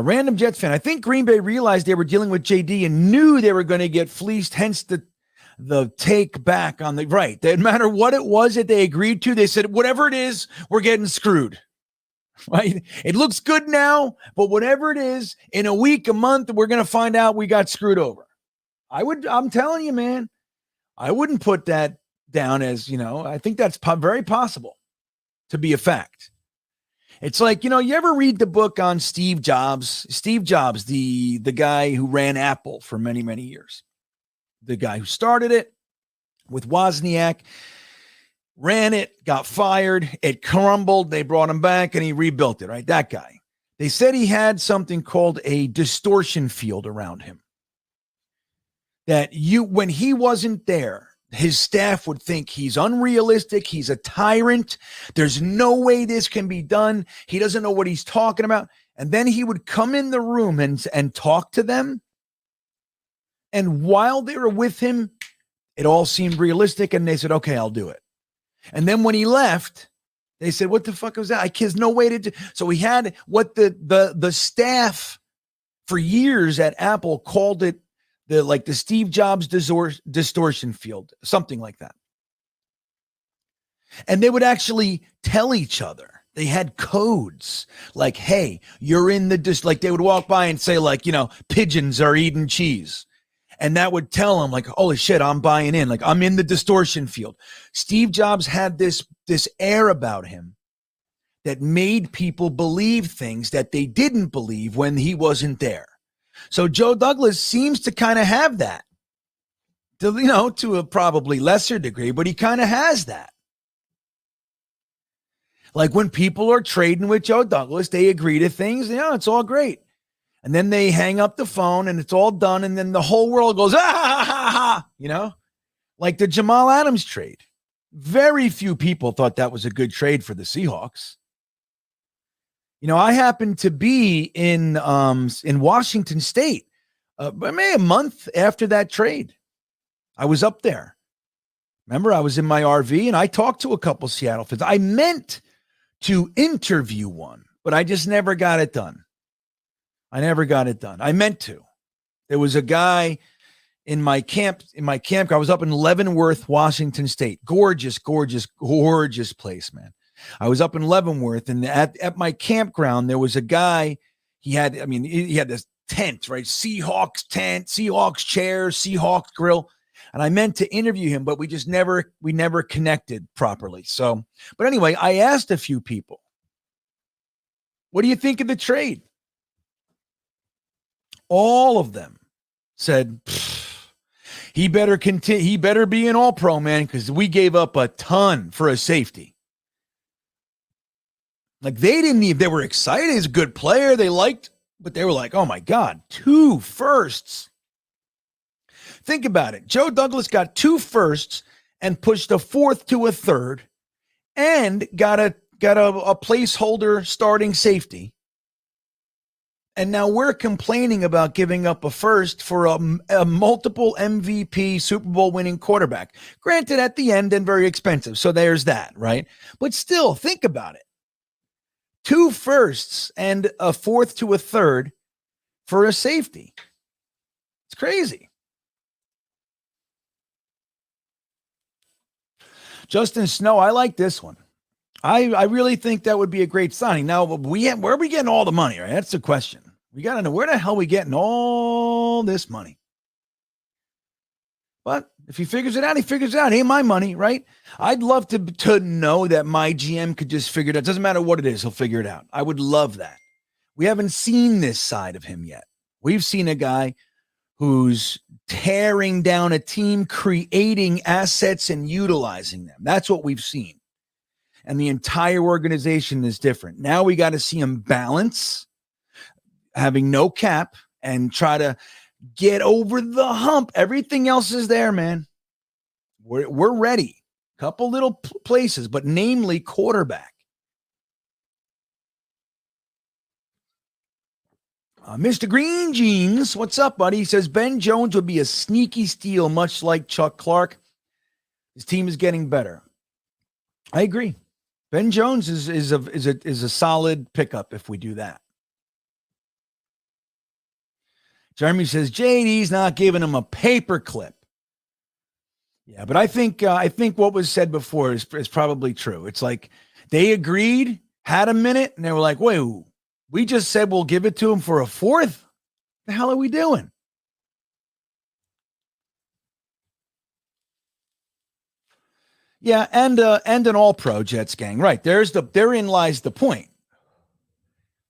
Random Jets fan. I think Green Bay realized they were dealing with JD and knew they were going to get fleeced. Hence the take back on the right. It didn't matter what it was that they agreed to. They said, whatever it is, we're getting screwed. right? It looks good now, but whatever it is, in a week, a month, we're going to find out we got screwed over. I'm telling you, man, I wouldn't put that down as, I think that's very possible to be a fact. It's like, you ever read the book on Steve Jobs? Steve Jobs, the guy who ran Apple for many, many years. The guy who started it with Wozniak, ran it, got fired, it crumbled, they brought him back, and he rebuilt it, right? That guy. They said he had something called a distortion field around him. That when he wasn't there, his staff would think he's unrealistic, he's a tyrant, there's no way this can be done, he doesn't know what he's talking about. And then he would come in the room and talk to them. And while they were with him, it all seemed realistic, and they said, okay, I'll do it. And then when he left, they said, what the fuck was that? There's no way to do. So he had what the staff for years at Apple called it, the Steve Jobs distortion field, something like that. And they would actually tell each other. They had codes like, hey, you're in the like they would walk by and say, like, pigeons are eating cheese. And that would tell them, like, holy shit, I'm buying in. Like, I'm in the distortion field. Steve Jobs had this air about him that made people believe things that they didn't believe when he wasn't there. So Joe Douglas seems to kind of have that, to a probably lesser degree, but he kind of has that. Like when people are trading with Joe Douglas, they agree to things. It's all great. And then they hang up the phone and it's all done. And then the whole world goes, ha, ha, ha, like the Jamal Adams trade. Very few people thought that was a good trade for the Seahawks. I happened to be in Washington State, maybe a month after that trade. I was up there. Remember, I was in my RV and I talked to a couple Seattle fans. I meant to interview one, but I just never got it done. I meant to. There was a guy in my camp. I was up in Leavenworth, Washington State. Gorgeous, gorgeous, gorgeous place, man. I was up in Leavenworth, and at my campground, there was a guy. He had this tent, right? Seahawks tent, Seahawks chairs, Seahawks grill. And I meant to interview him, but we never connected properly. So, but anyway, I asked a few people, what do you think of the trade? All of them said, he better continue. He better be an all-pro, man, because we gave up a ton for a safety. Like they were excited. He's a good player. They liked, but they were like, oh my God, 2 firsts. Think about it. Joe Douglas got 2 firsts and pushed a 4th to a 3rd and got a placeholder starting safety. And now we're complaining about giving up a first for a multiple MVP Super Bowl winning quarterback. Granted, at the end and very expensive. So there's that, right? But still, think about it. 2 firsts and a 4th to a 3rd for a safety. It's crazy. Justin Snow, I like this one. I really think that would be a great signing. Now, where are we getting all the money, right? That's the question. We got to know where the hell are we getting all this money. But if he figures it out, he figures it out. It ain't my money, right? I'd love to know that my GM could just figure it out. It doesn't matter what it is, he'll figure it out. I would love that. We haven't seen this side of him yet. We've seen a guy who's tearing down a team, creating assets and utilizing them. That's what we've seen. And the entire organization is different. Now we got to see him balance, having no cap, and try to get over the hump. Everything else is there, man. We're ready. Couple little places, but namely quarterback. Mr. Green Jeans, what's up, buddy? He says Ben Jones would be a sneaky steal, much like Chuck Clark. His team is getting better. I agree. Ben Jones is a solid pickup if we do that. Jeremy says JD's not giving him a paper clip. Yeah, but I think what was said before is probably true. It's like they agreed. had a minute, and they were like, wait, we just said we'll give it to him for a fourth? The hell are we doing? Yeah, and an all-pro Jets gang. Right. Therein lies the point.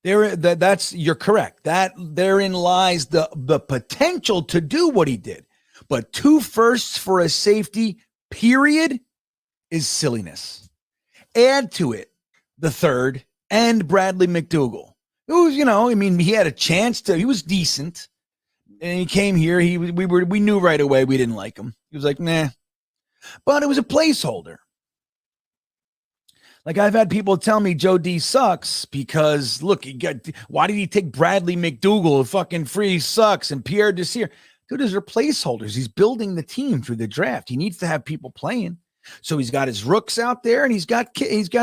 That's you're correct. That therein lies the potential to do what he did. But 2 firsts for a safety, period, is silliness. Add to it the third and Bradley McDougall. Who's, he had a chance to, he was decent. And he came here. We knew right away we didn't like him. He was like, nah. But it was a placeholder. Like, I've had people tell me Joe D sucks because, look, why did he take Bradley McDougall? Fucking free sucks. And Pierre Desir. Dude, those are placeholders. He's building the team through the draft. He needs to have people playing. So he's got his rooks out there, and he's got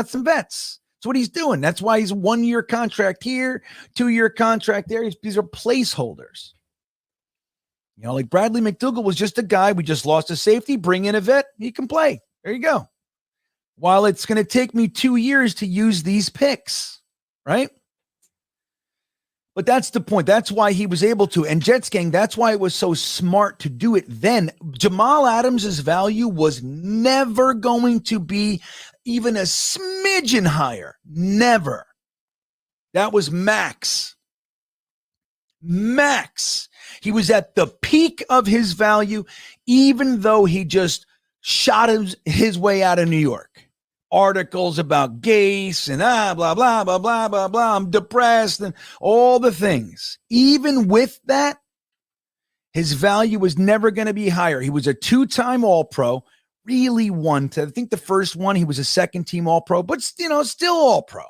some vets. That's what he's doing. That's why he's 1-year contract here, 2-year contract there. These are placeholders. Like Bradley McDougall was just a guy. We just lost a safety. Bring in a vet. He can play. There you go. While it's going to take me 2 years to use these picks, right? But that's the point. That's why he was able to. And Jets gang, that's why it was so smart to do it then. Jamal Adams' value was never going to be even a smidgen higher. Never. That was max. Max. He was at the peak of his value, even though he just shot his way out of New York. Articles about Gase and blah, blah, blah, blah, blah, blah. I'm depressed and all the things. Even with that, his value was never going to be higher. He was a 2-time All-Pro, really I think the first one, he was a second-team All-Pro, but, still All-Pro.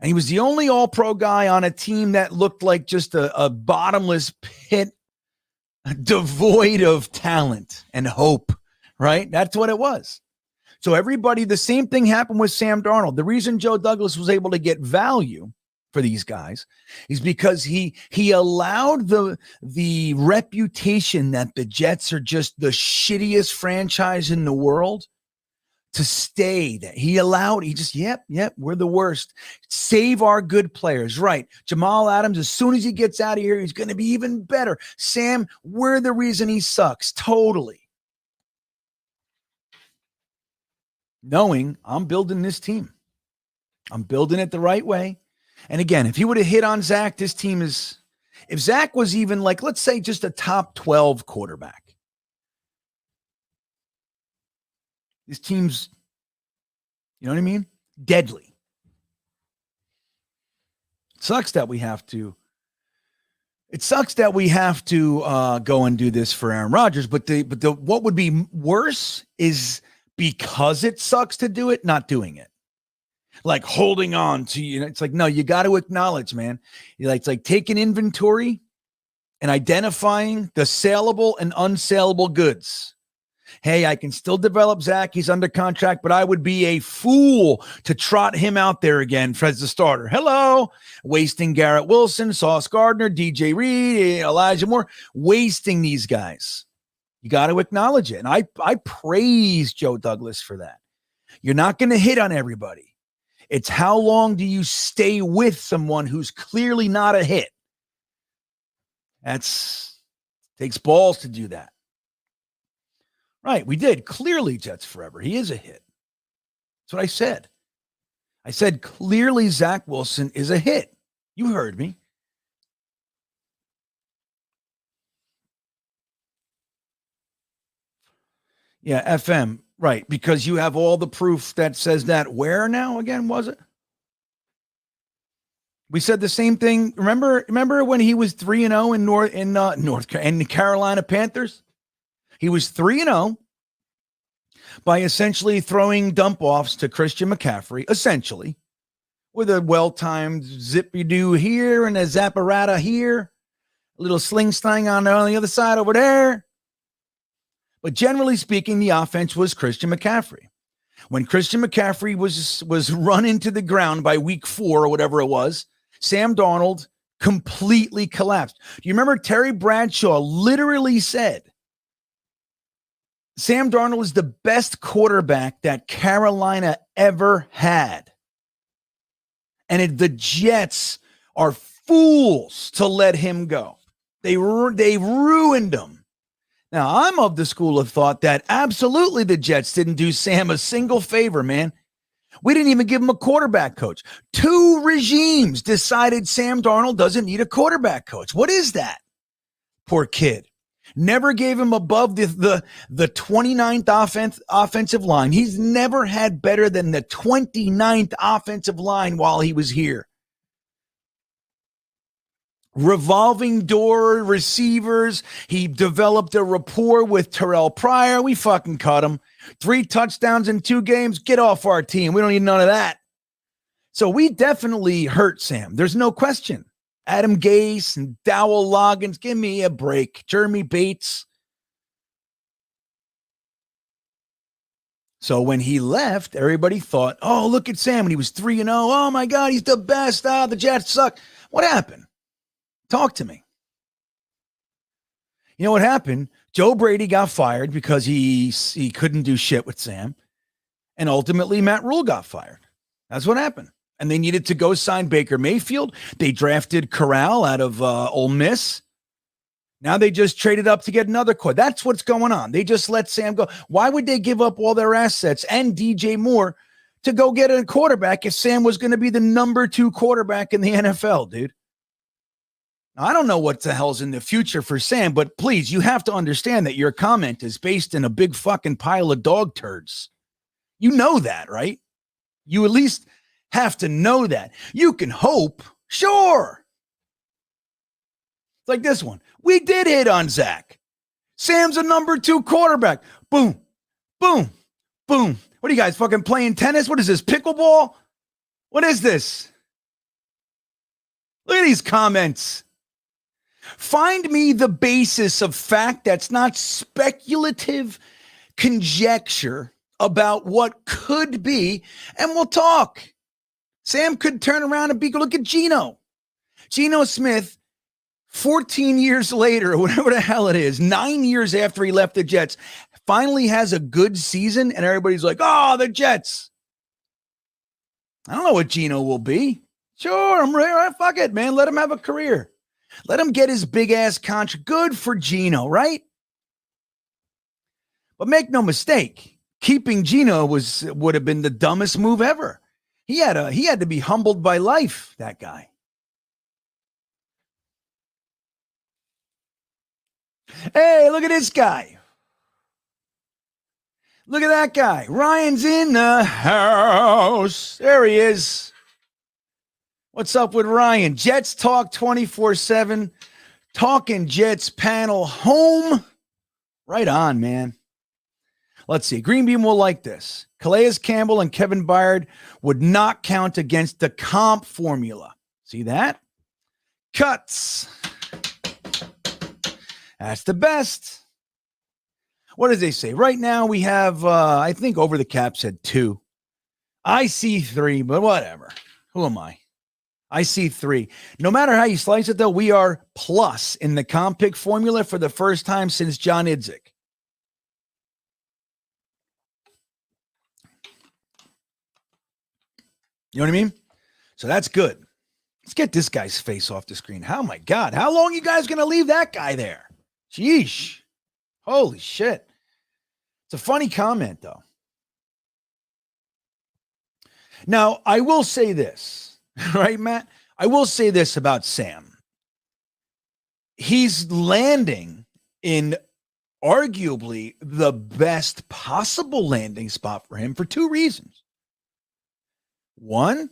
And he was the only All-Pro guy on a team that looked like just a bottomless pit, devoid of talent and hope, right? That's what it was. So everybody, the same thing happened with Sam Darnold. The reason Joe Douglas was able to get value for these guys is because he allowed the reputation that the Jets are just the shittiest franchise in the world to stay. That he just, yep, we're the worst. Save our good players. Right. Jamal Adams, as soon as he gets out of here, he's going to be even better. Sam, we're the reason he sucks. Totally. Knowing I'm building this team. I'm building it the right way. And again, if he would have hit on Zach, this team is, if Zach was even like, let's say just a top 12 quarterback, this team's, you know what I mean? Deadly. It sucks that we have to go and do this for Aaron Rodgers, but what would be worse is, because it sucks to do it, not doing it. Like holding on to, it's like, no, you got to acknowledge, man. It's like taking inventory and identifying the saleable and unsaleable goods. Hey, I can still develop Zach. He's under contract, but I would be a fool to trot him out there again as the starter. Hello. Wasting Garrett Wilson, Sauce Gardner, DJ Reed, Elijah Moore, wasting these guys. You got to acknowledge it. And I praise Joe Douglas for that. You're not going to hit on everybody. It's how long do you stay with someone who's clearly not a hit? Takes balls to do that. Right, we did. Clearly Jets forever. He is a hit. That's what I said. I said clearly Zach Wilson is a hit. You heard me. Yeah, FM, right, because you have all the proof that says that. Where now again was it? We said the same thing. Remember when he was 3-0 in the Carolina Panthers? He was 3-0 by essentially throwing dump-offs to Christian McCaffrey, essentially, with a well-timed zippy-doo here and a zapparata here, a little sling-slang on the other side over there. But generally speaking, the offense was Christian McCaffrey. When Christian McCaffrey was run into the ground by week 4 or whatever it was, Sam Darnold completely collapsed. Do you remember Terry Bradshaw literally said, Sam Darnold is the best quarterback that Carolina ever had. the Jets are fools to let him go. They ruined him. Now, I'm of the school of thought that absolutely the Jets didn't do Sam a single favor, man. We didn't even give him a quarterback coach. 2 regimes decided Sam Darnold doesn't need a quarterback coach. What is that? Poor kid. Never gave him above the 29th offensive line. He's never had better than the 29th offensive line while he was here. Revolving door receivers. He developed a rapport with Terrell Pryor. We fucking cut him. 3 touchdowns in 2 games. Get off our team. We don't need none of that. So we definitely hurt Sam. There's no question. Adam Gase and Dowell Loggins, give me a break. Jeremy Bates. So when he left, everybody thought, oh, look at Sam. And he was 3-0. Oh, my God, he's the best. The Jets suck. What happened? Talk to me. You know what happened? Joe Brady got fired because he couldn't do shit with Sam. And ultimately, Matt Rule got fired. That's what happened. And they needed to go sign Baker Mayfield. They drafted Corral out of Ole Miss. Now they just traded up to get another quarterback. That's what's going on. They just let Sam go. Why would they give up all their assets and DJ Moore to go get a quarterback if Sam was going to be the number 2 quarterback in the NFL, dude? Now, I don't know what the hell's in the future for Sam, but please, you have to understand that your comment is based in a big fucking pile of dog turds. You know that, right? You at least have to know that. You can hope, sure. It's like this one. We did hit on Zach. Sam's a number 2 quarterback. Boom, boom, boom. What are you guys fucking playing tennis? What is this, pickleball? What is this? Look at these comments. Find me the basis of fact that's not speculative conjecture about what could be, and we'll talk. Sam could turn around and look at Geno. Geno Smith, 14 years later, or whatever the hell it is, 9 years after he left the Jets, finally has a good season, and everybody's like, oh, the Jets. I don't know what Geno will be. Sure, I'm ready. Fuck it, man. Let him have a career. Let him get his big-ass contract. Good for Geno, right? But make no mistake, keeping Geno would have been the dumbest move ever. He had to be humbled by life, that guy. Hey, look at this guy. Look at that guy. Ryan's in the house. There he is. What's up with Ryan? Jets Talk 24/7. Talking Jets panel home. Right on, man. Let's see. GreenBean will like this. Calais Campbell and Kevin Byard would not count against the comp formula. See that? Cuts. That's the best. What does they say? Right now we have, I think over the cap said 2. I see 3, but whatever. Who am I? I see 3. No matter how you slice it, though, we are plus in the comp pick formula for the first time since John Idzik. You know what I mean? So that's good. Let's get this guy's face off the screen. Oh, my God. How long are you guys going to leave that guy there? Sheesh. Holy shit. It's a funny comment, though. Now, I will say this. Right, Matt? I will say this about Sam. He's landing in arguably the best possible landing spot for him for 2 reasons. One,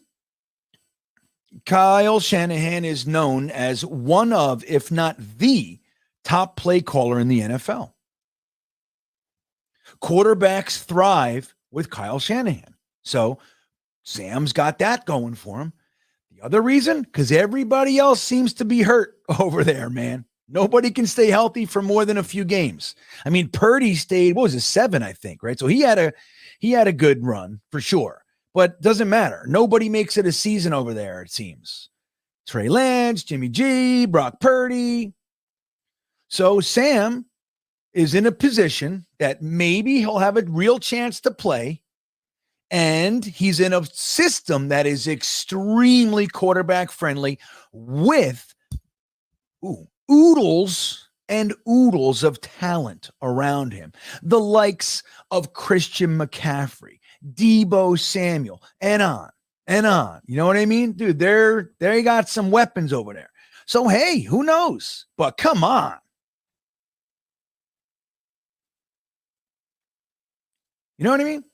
Kyle Shanahan is known as one of, if not the top play caller in the NFL. Quarterbacks thrive with Kyle Shanahan. So Sam's got that going for him. The other reason, because everybody else seems to be hurt over there, man. Nobody can stay healthy for more than a few games. I mean, Purdy stayed, 7, I think, right? So he had a good run for sure, but doesn't matter. Nobody makes it a season over there, it seems. Trey Lance, Jimmy G, Brock Purdy. So Sam is in a position that maybe he'll have a real chance to play, And he's in a system that is extremely quarterback friendly with oodles and oodles of talent around him. The likes of Christian McCaffrey, Deebo Samuel, and on and on. You know what I mean? Dude, they got some weapons over there. So, hey, who knows? But come on. You know what I mean?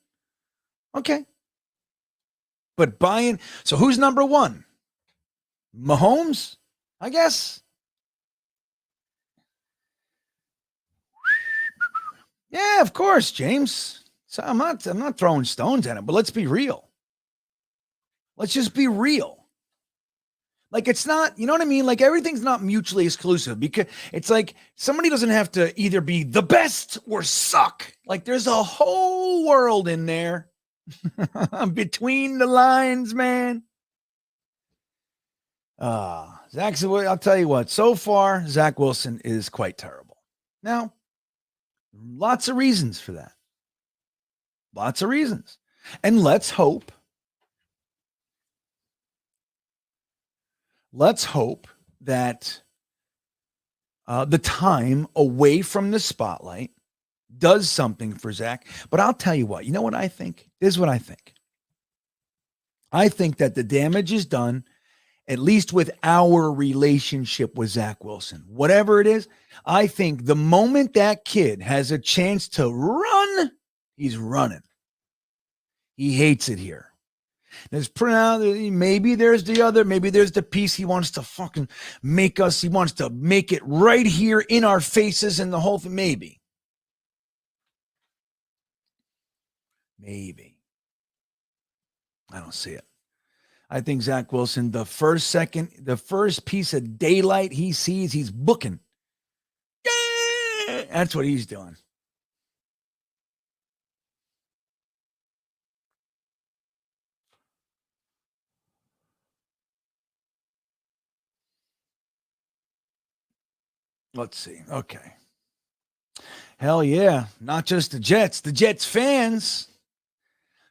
Okay. But buying, so who's number one? Mahomes, I guess. Yeah, of course, James. So I'm not throwing stones at him, but let's be real. Let's just be real. Like, it's not, you know what I mean? Like, everything's not mutually exclusive, because it's like somebody doesn't have to either be the best or suck. Like, there's a whole world in there between the lines, man. Zach's, I'll tell you what, so far, Zach Wilson is quite terrible. Now, lots of reasons for that. Lots of reasons. And let's hope that the time away from the spotlight does something for Zach. But I'll tell you what, you know what I think? This is what I think. I think that the damage is done, at least with our relationship with Zach Wilson. Whatever it is, I think the moment that kid has a chance to run, he's running. He hates it here. Maybe there's the piece he wants to fucking make us. He wants to make it right here in our faces and the whole thing. Maybe. I don't see it. I think Zach Wilson, the first piece of daylight he sees, he's booking. That's what he's doing. Let's see. Okay. Hell yeah. Not just the Jets fans.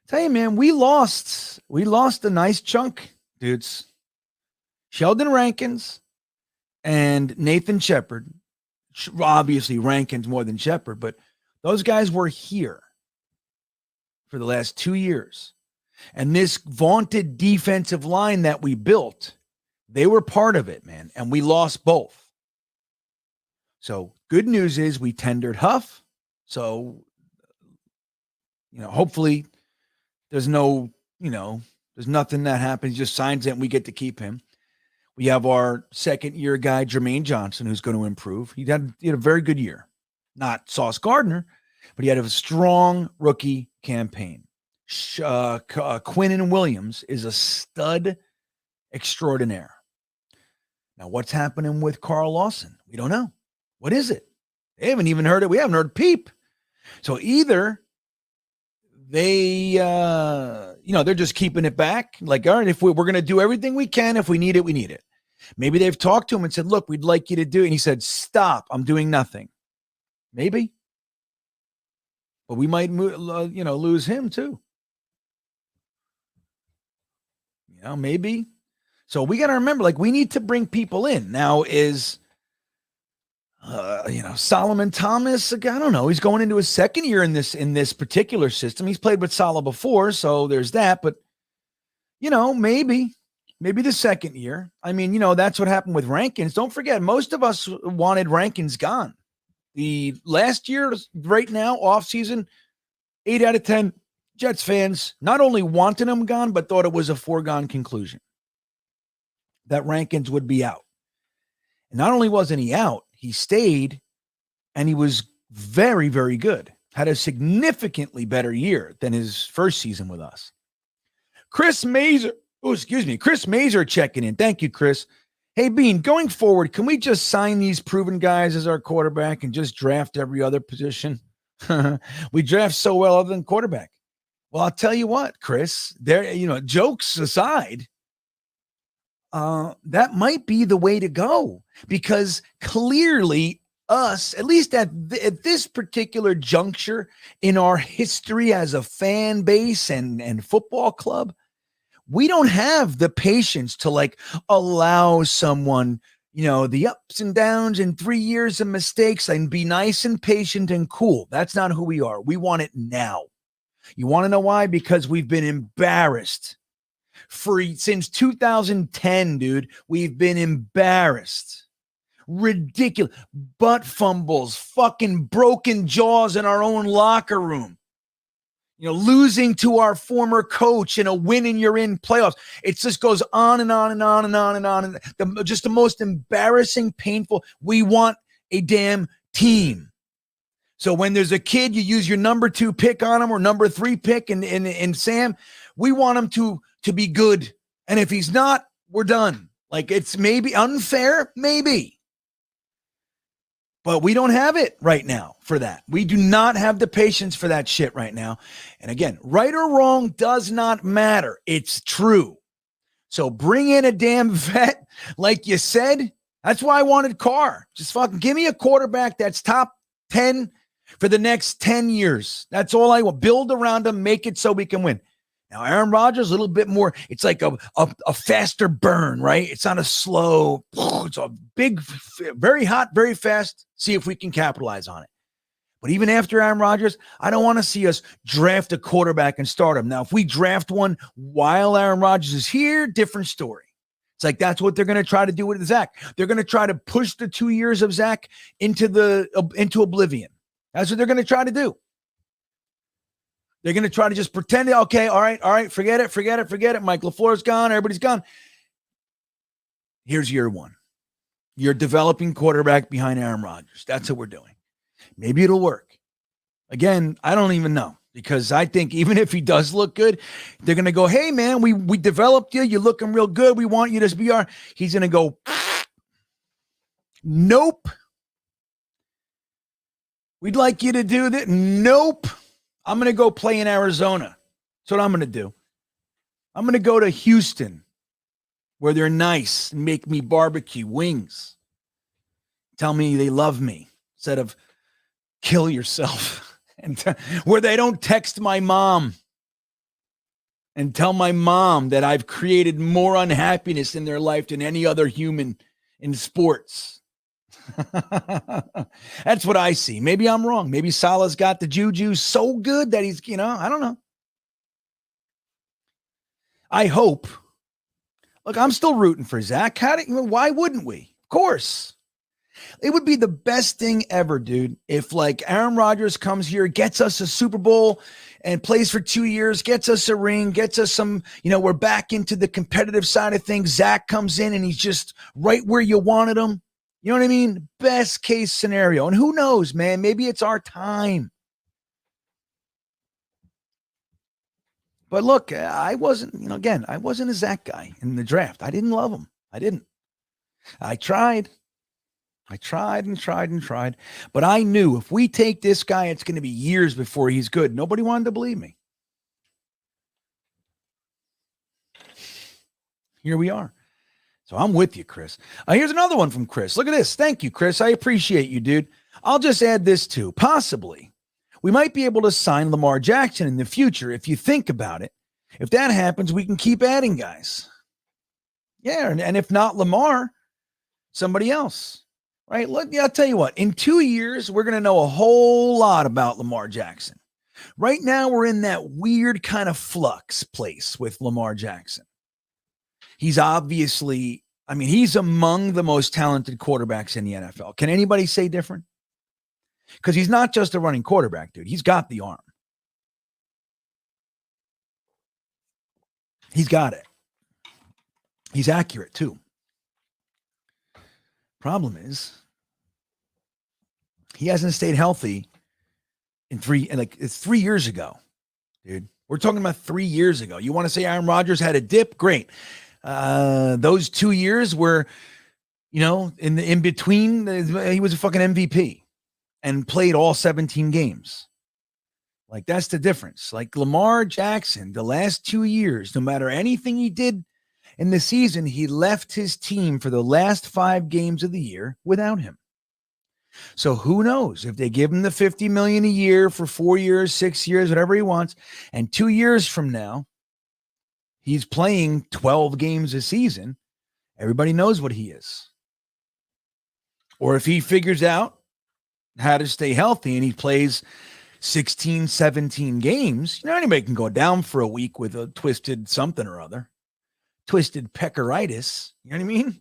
Tell you, man, we lost a nice chunk, dudes. Sheldon Rankins and Nathan Shepard. Obviously, Rankins more than Shepard, but those guys were here for the last 2 years. And this vaunted defensive line that we built, they were part of it, man. And we lost both. So good news is we tendered Huff. So, hopefully there's nothing that happens. He just signs it and we get to keep him. We have our second-year guy, Jermaine Johnson, who's going to improve. He had a very good year. Not Sauce Gardner, but he had a strong rookie campaign. Quinnen Williams is a stud extraordinaire. Now, what's happening with Carl Lawson? We don't know. What is it? They haven't even heard it. We haven't heard peep. So either they, they're just keeping it back. Like, all right, if we're going to do everything we can, if we need it, we need it. Maybe they've talked to him and said, look, we'd like you to do it. And he said, stop, I'm doing nothing. Maybe. But we might, lose him too. Maybe. So we got to remember, like, we need to bring people in. Now is, Solomon Thomas, I don't know. He's going into his second year in this particular system. He's played with Salah before, so there's that. But, maybe the second year. I mean, that's what happened with Rankins. Don't forget, most of us wanted Rankins gone. The last year, right now, offseason, 8 out of 10 Jets fans not only wanted him gone, but thought it was a foregone conclusion that Rankins would be out. And not only wasn't he out, he stayed, and he was very, very good. Had a significantly better year than his first season with us. Chris Mazer checking in. Thank you, Chris. Hey, Bean, going forward, can we just sign these proven guys as our quarterback and just draft every other position? We draft so well other than quarterback. Well, I'll tell you what, Chris, jokes aside, that might be the way to go, because clearly us, at least at this particular juncture in our history as a fan base and football club, we don't have the patience to like allow someone, the ups and downs and 3 years of mistakes and be nice and patient and cool. That's not who we are. We want it now. You want to know why? Because we've been embarrassed since 2010, dude. We've been embarrassed. Ridiculous. Butt fumbles, fucking broken jaws in our own locker room. Losing to our former coach in a win and you're in playoffs. It just goes on and on and on and on and on. And just the most embarrassing, painful. We want a damn team. So when there's a kid, you use your number 2 pick on him or number 3 pick and Sam, we want him to be good. And if he's not, we're done. Like, it's maybe unfair, maybe. But we don't have it right now for that. We do not have the patience for that shit right now. And again, right or wrong does not matter. It's true. So bring in a damn vet, like you said. That's why I wanted Carr. Just fucking give me a quarterback that's top 10 for the next 10 years. That's all I want. Build around him, make it so we can win. Now, Aaron Rodgers, a little bit more, it's like a faster burn, right? It's not a slow, it's a big, very hot, very fast. See if we can capitalize on it. But even after Aaron Rodgers, I don't want to see us draft a quarterback and start him. Now, if we draft one while Aaron Rodgers is here, different story. It's like that's what they're going to try to do with Zach. They're going to try to push the 2 years of Zach into oblivion. That's what they're going to try to do. They're going to try to just pretend, okay, all right, forget it. Mike LaFleur's gone, everybody's gone. Here's year 1. You're developing quarterback behind Aaron Rodgers. That's what we're doing. Maybe it'll work. Again, I don't even know, because I think even if he does look good, they're going to go, hey, man, we developed you. You're looking real good. We want you to be our. He's going to go, nope. We'd like you to do that. Nope. I'm going to go play in Arizona. That's what I'm going to do. I'm going to go to Houston, where they're nice and make me barbecue wings. Tell me they love me instead of kill yourself. And where they don't text my mom and tell my mom that I've created more unhappiness in their life than any other human in sports. That's what I see. Maybe I'm wrong. Maybe Salah's got the juju so good that he's, I don't know. I hope. Look, I'm still rooting for Zach. Why wouldn't we? Of course. It would be the best thing ever, dude, if like Aaron Rodgers comes here, gets us a Super Bowl and plays for 2 years, gets us a ring, gets us some, we're back into the competitive side of things. Zach comes in and he's just right where you wanted him. You know what I mean? Best case scenario. And who knows, man? Maybe it's our time. But look, I wasn't, I wasn't a Zach guy in the draft. I didn't love him. I didn't. I tried. But I knew if we take this guy, it's going to be years before he's good. Nobody wanted to believe me. Here we are. So I'm with you, Chris. Here's another one from Chris. Look at this. Thank you, Chris. I appreciate you, dude. I'll just add this too. Possibly, we might be able to sign Lamar Jackson in the future if you think about it. If that happens, we can keep adding guys. Yeah, and if not Lamar, somebody else. Right? Look, I'll tell you what. In 2 years, we're going to know a whole lot about Lamar Jackson. Right now, we're in that weird kind of flux place with Lamar Jackson. He's obviously, he's among the most talented quarterbacks in the NFL. Can anybody say different? Because he's not just a running quarterback, dude. He's got the arm. He's got it. He's accurate, too. Problem is, he hasn't stayed healthy it's 3 years ago, dude. We're talking about 3 years ago. You want to say Aaron Rodgers had a dip? Great. Those 2 years were, in between, he was a fucking MVP and played all 17 games. Like, that's the difference. Like Lamar Jackson, the last 2 years, no matter anything he did in the season, he left his team for the last 5 games of the year without him. So who knows if they give him the $50 million a year for 4 years, 6 years, whatever he wants, and 2 years from now, he's playing 12 games a season. Everybody knows what he is. Or if he figures out how to stay healthy and he plays 16, 17 games, anybody can go down for a week with a twisted something or other, twisted pecoritis. You know what I mean?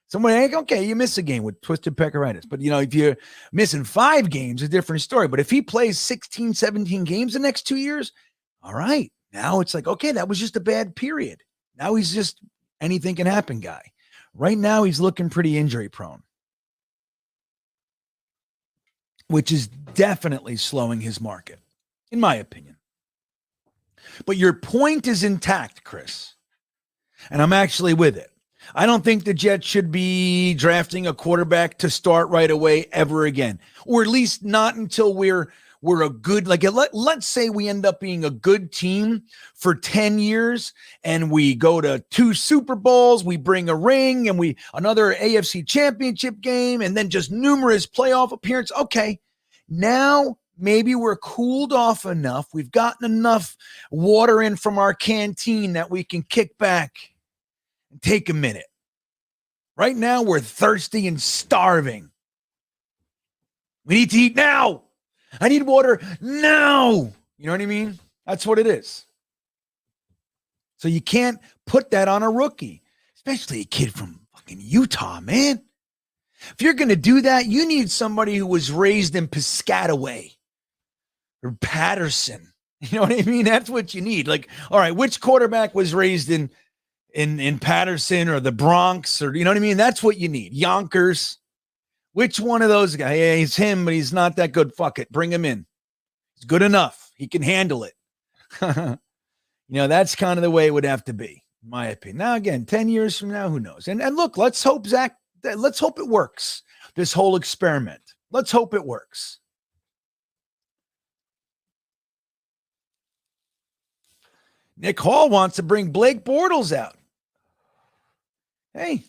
Somebody, okay, you miss a game with twisted pecoritis. But, if you're missing 5 games, a different story. But if he plays 16, 17 games the next 2 years, all right. Now it's like, okay, that was just a bad period. Now he's just anything can happen guy. Right now he's looking pretty injury prone, which is definitely slowing his market, in my opinion. But your point is intact, Chris. And I'm actually with it. I don't think the Jets should be drafting a quarterback to start right away ever again, or at least not until we're a good, let's say we end up being a good team for 10 years and we go to 2 Super Bowls, we bring a ring and another AFC championship game and then just numerous playoff appearances. Okay, now maybe we're cooled off enough. We've gotten enough water in from our canteen that we can kick back. Take a minute. Right now, we're thirsty and starving. We need to eat now. I need water now. You know what I mean? That's what it is. So you can't put that on a rookie, especially a kid from fucking Utah, man. If you're going to do that, you need somebody who was raised in Piscataway or Patterson. You know what I mean? That's what you need. All right, which quarterback was raised in Patterson or the Bronx, or you know what I mean? That's what you need. Yonkers. Which one of those guys? Yeah, he's him, but he's not that good. Fuck it. Bring him in. He's good enough. He can handle it. That's kind of the way it would have to be, in my opinion. Now, again, 10 years from now, who knows? And look, let's hope it works. This whole experiment. Let's hope it works. Nick Hall wants to bring Blake Bortles out. Hey,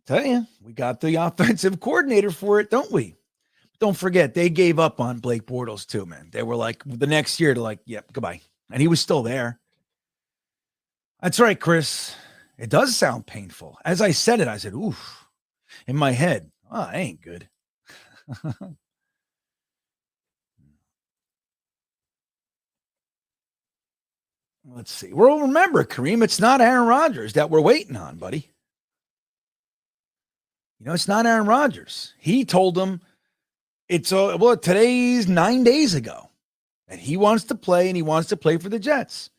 tell you, we got the offensive coordinator for it, don't we? Don't forget, they gave up on Blake Bortles too, man. They were like, the next year, they're like, yep, goodbye. And he was still there. That's right, Chris. It does sound painful. As I said it, I said, oof, in my head. Oh, that ain't good. Let's see. Well, remember, Kareem, it's not Aaron Rodgers that we're waiting on, buddy. It's not Aaron Rodgers. He told them today's 9 days ago that he wants to play and he wants to play for the Jets.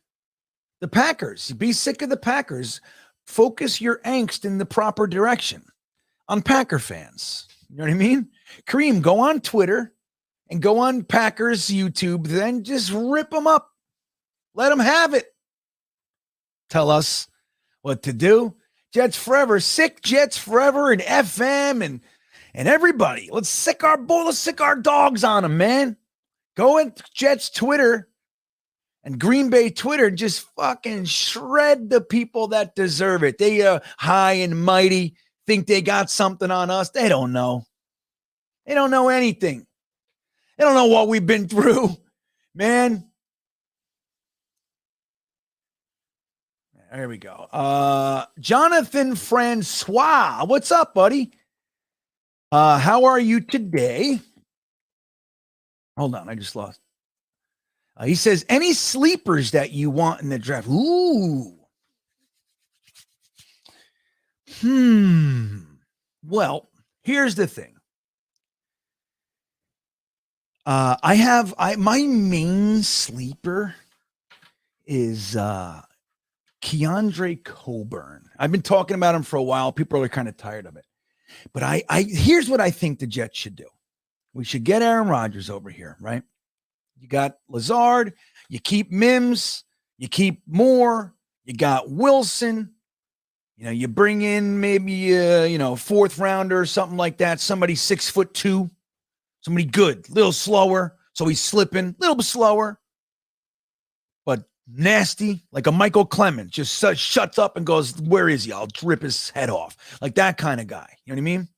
The Packers. Be sick of the Packers. Focus your angst in the proper direction on Packer fans. You know what I mean? Kareem, go on Twitter and go on Packers YouTube, then just rip them up. Let them have it. Tell us what to do. Jets forever. Sick Jets forever and FM and everybody. Let's sick our dogs on them, man. Go in Jets Twitter and Green Bay Twitter and just fucking shred the people that deserve it. They high and mighty, think they got something on us. They don't know. They don't know anything. They don't know what we've been through, man. There we go. Jonathan Francois. What's up, buddy? How are you today? Hold on, I just lost. He says, any sleepers that you want in the draft? Ooh. Well, here's the thing. My main sleeper is Keandre Coburn. I've been talking about him for a while. People are kind of tired of it. But here's what I think the Jets should do. We should get Aaron Rodgers over here, right? You got Lazard, you keep Mims, you keep Moore, you got Wilson. You bring in maybe fourth rounder or something like that. Somebody 6'2", somebody good, a little slower. So he's slipping, a little bit slower. But nasty, like a Michael Clemens, just shuts up and goes, where is he? I'll rip his head off. Like that kind of guy. You know what I mean?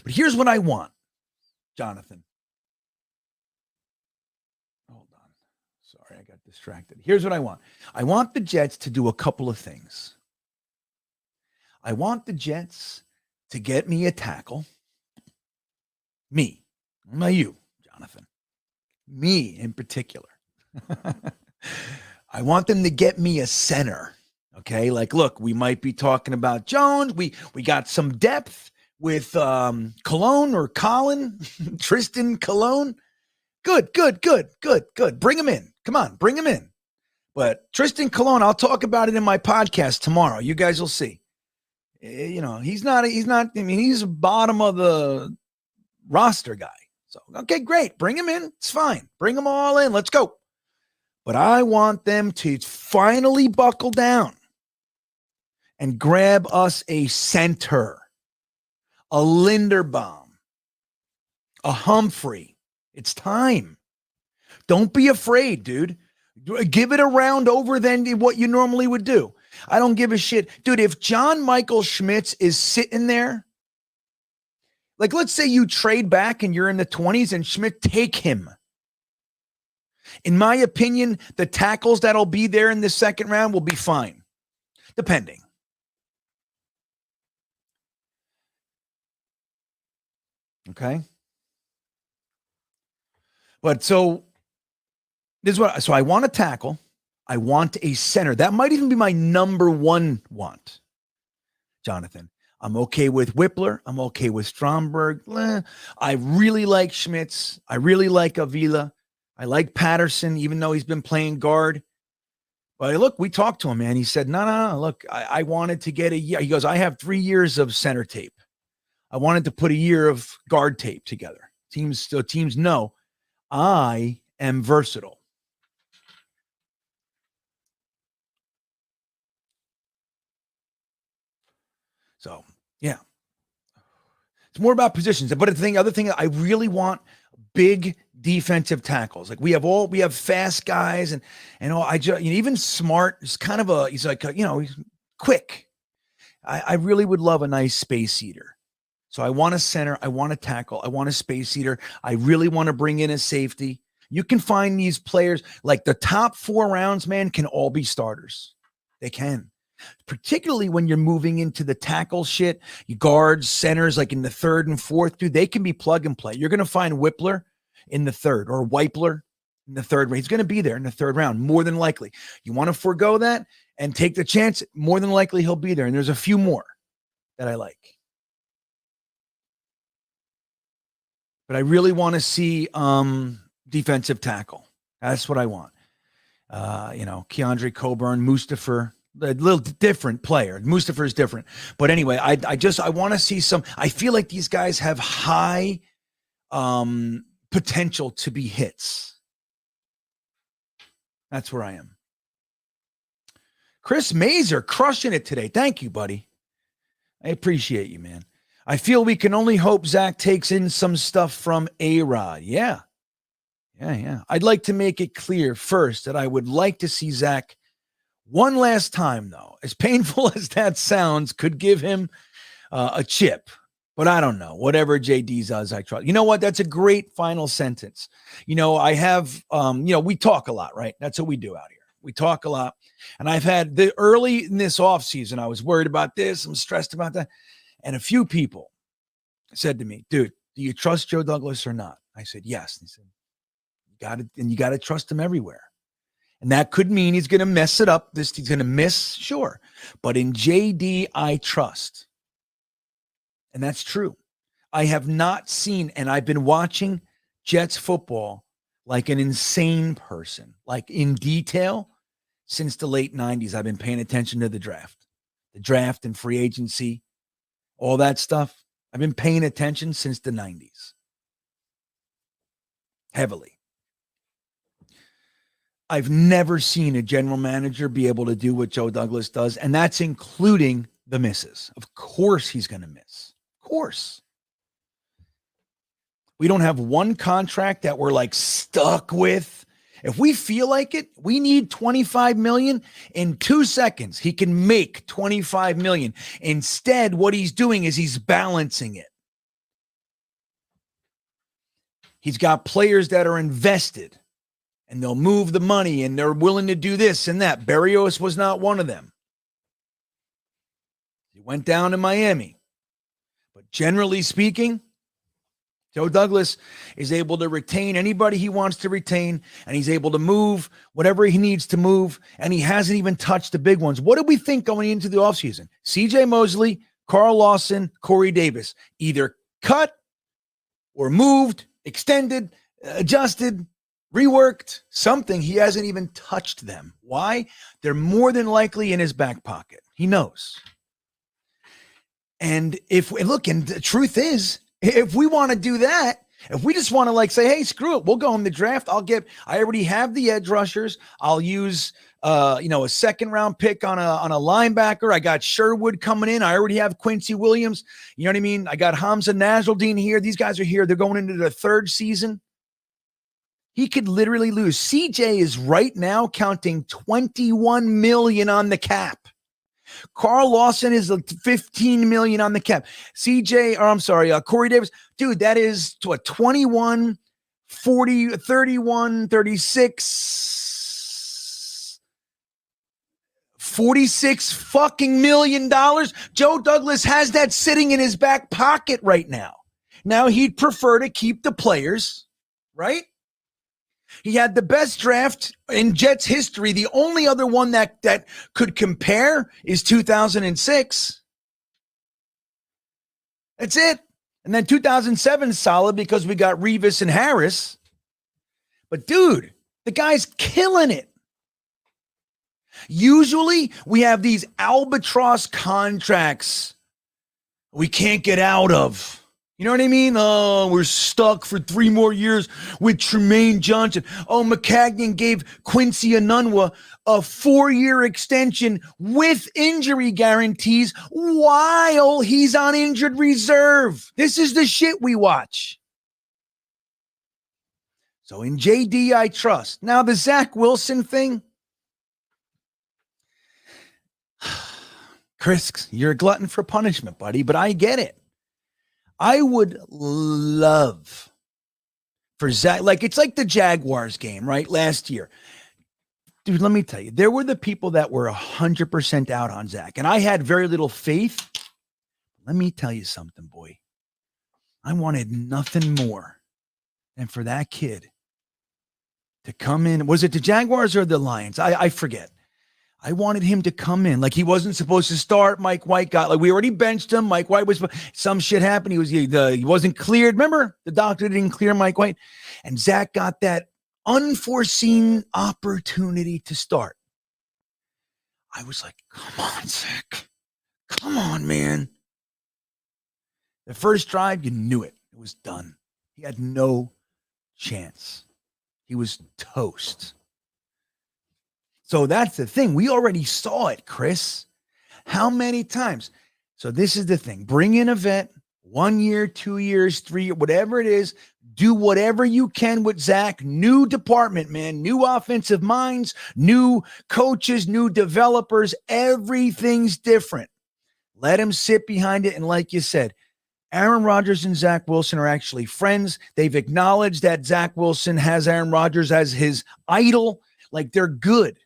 But here's what I want, Jonathan. Hold on. Sorry, I got distracted. Here's what I want. I want the Jets to do a couple of things. I want the Jets to get me a tackle. Me, not you, Jonathan. Me in particular. I want them to get me a center. Okay, like, look, we might be talking about Jones. We got some depth with Cologne or Colin, Tristan Cologne. Good. Bring him in. Come on, bring him in. But Tristan Cologne, I'll talk about it in my podcast tomorrow. You guys will see. You know, he's not, I mean, he's a bottom of the roster guy. So, okay, great. Bring him in. It's fine. Bring them all in. Let's go. But I want them to finally buckle down and grab us a center, a Linderbaum, a Humphrey. It's time. Don't be afraid, dude. Give it a round over than what you normally would do. I don't give a shit. Dude, if John Michael Schmitz is sitting there, like, let's say you trade back and you're in the 20s and Schmidt, take him. In my opinion, the tackles that'll be there in the second round will be fine, depending. Okay. But so this is what, so I want a tackle. I want a center. That might even be my number one want, Jonathan. I'm okay with Whippler. I'm okay with Stromberg. I really like Schmitz. I really like Avila. I like Patterson, even though he's been playing guard. But look, we talked to him, man. He said, no. Look, I wanted to get a year. He goes, I have 3 years of center tape. I wanted to put a year of guard tape together. Teams know I am versatile. So, yeah. It's more about positions. But the other thing, I really want big defensive tackles. Like we have fast guys and even Smart is kind of he's quick. I really would love a nice space eater. So I want a center, I want a tackle, I want a space eater. I really want to bring in a safety. You can find these players, like the top 4 rounds, man, can all be starters. They can. Particularly when you're moving into the tackle shit, you guards, centers, like in the 3rd and 4th, dude, they can be plug and play. You're going to find Whippler in the 3rd or Weipler in the 3rd round. He's going to be there in the 3rd round, more than likely. You want to forego that and take the chance, more than likely he'll be there. And there's a few more that I like. But I really want to see defensive tackle. That's what I want. Keandre Coburn, Mustafa, a little different player. Mustafa is different. But anyway, I want to see some. I feel like these guys have high potential to be hits. That's where I am. Chris Mazer crushing it today. Thank you, buddy. I appreciate you, man. I feel we can only hope Zach takes in some stuff from A-Rod. Yeah. I'd like to make it clear first that I would like to see Zach one last time, though. As painful as that sounds, could give him a chip. But I don't know. Whatever JD does, I trust. You know what? That's a great final sentence. I have, we talk a lot, right? That's what we do out here. We talk a lot. And I've had early in this offseason, I was worried about this. I'm stressed about that. And a few people said to me, dude, do you trust Joe Douglas or not? I said, yes. And he said, you got to trust him everywhere. And that could mean he's going to mess it up. He's going to miss, sure. But in JD, I trust. And that's true. I have not seen, and I've been watching Jets football like an insane person, like in detail since the late 90s. I've been paying attention to the draft and free agency, all that stuff. I've been paying attention since the 90s. Heavily. I've never seen a general manager be able to do what Joe Douglas does, and that's including the misses. Of course he's going to miss. Of course. We don't have one contract that we're like stuck with. If we feel like it, we need $25 million. In 2 seconds, he can make $25 million. Instead, what he's doing is he's balancing it. He's got players that are invested and they'll move the money and they're willing to do this and that. Berrios was not one of them. He went down to Miami. But generally speaking, Joe Douglas is able to retain anybody he wants to retain, and he's able to move whatever he needs to move, and he hasn't even touched the big ones. What did we think going into the offseason? C.J. Mosley, Carl Lawson, Corey Davis, either cut or moved, extended, adjusted, reworked, something. He hasn't even touched them. Why? They're more than likely in his back pocket. He knows. And the truth is, if we want to do that, if we just want to like say, hey, screw it, we'll go in the draft. I already have the edge rushers. I'll use, a second round pick on a linebacker. I got Sherwood coming in. I already have Quincy Williams. You know what I mean? I got Hamza Nasruddin here. These guys are here. They're going into their third season. He could literally lose. CJ is right now counting $21 million on the cap. Carl Lawson is $15 million on the cap. Corey Davis, dude, that is what, 21, 40, 31, 36, $46 fucking million. Joe Douglas has that sitting in his back pocket right now. Now he'd prefer to keep the players, right? He had the best draft in Jets history. The only other one that could compare is 2006. That's it. And then 2007 is solid because we got Revis and Harris. But dude, the guy's killing it. Usually we have these albatross contracts we can't get out of. You know what I mean? Oh, we're stuck for 3 more years with Tremaine Johnson. Oh, McCagnon gave Quincy Enunwa a 4-year extension with injury guarantees while he's on injured reserve. This is the shit we watch. So in JD, I trust. Now, the Zach Wilson thing. Chris, you're a glutton for punishment, buddy, but I get it. I would love for Zach, it's like the Jaguars game, right? Last year. Dude, let me tell you, there were the people that were 100% out on Zach, and I had very little faith. Let me tell you something, boy. I wanted nothing more than for that kid to come in. Was it the Jaguars or the Lions? I forget. I wanted him to come in like he wasn't supposed to start. Mike White we already benched him. Mike White some shit happened. He wasn't cleared. Remember, the doctor didn't clear Mike White, and Zach got that unforeseen opportunity to start. I was like, come on, Zach. Come on, man. The first drive, you knew it. It was done. He had no chance. He was toast. So that's the thing. We already saw it, Chris. How many times? So this is the thing. Bring in a vet, 1 year, 2 years, 3 years, whatever it is. Do whatever you can with Zach. New department, man. New offensive minds, new coaches, new developers. Everything's different. Let him sit behind it. And like you said, Aaron Rodgers and Zach Wilson are actually friends. They've acknowledged that Zach Wilson has Aaron Rodgers as his idol. Like, they're good.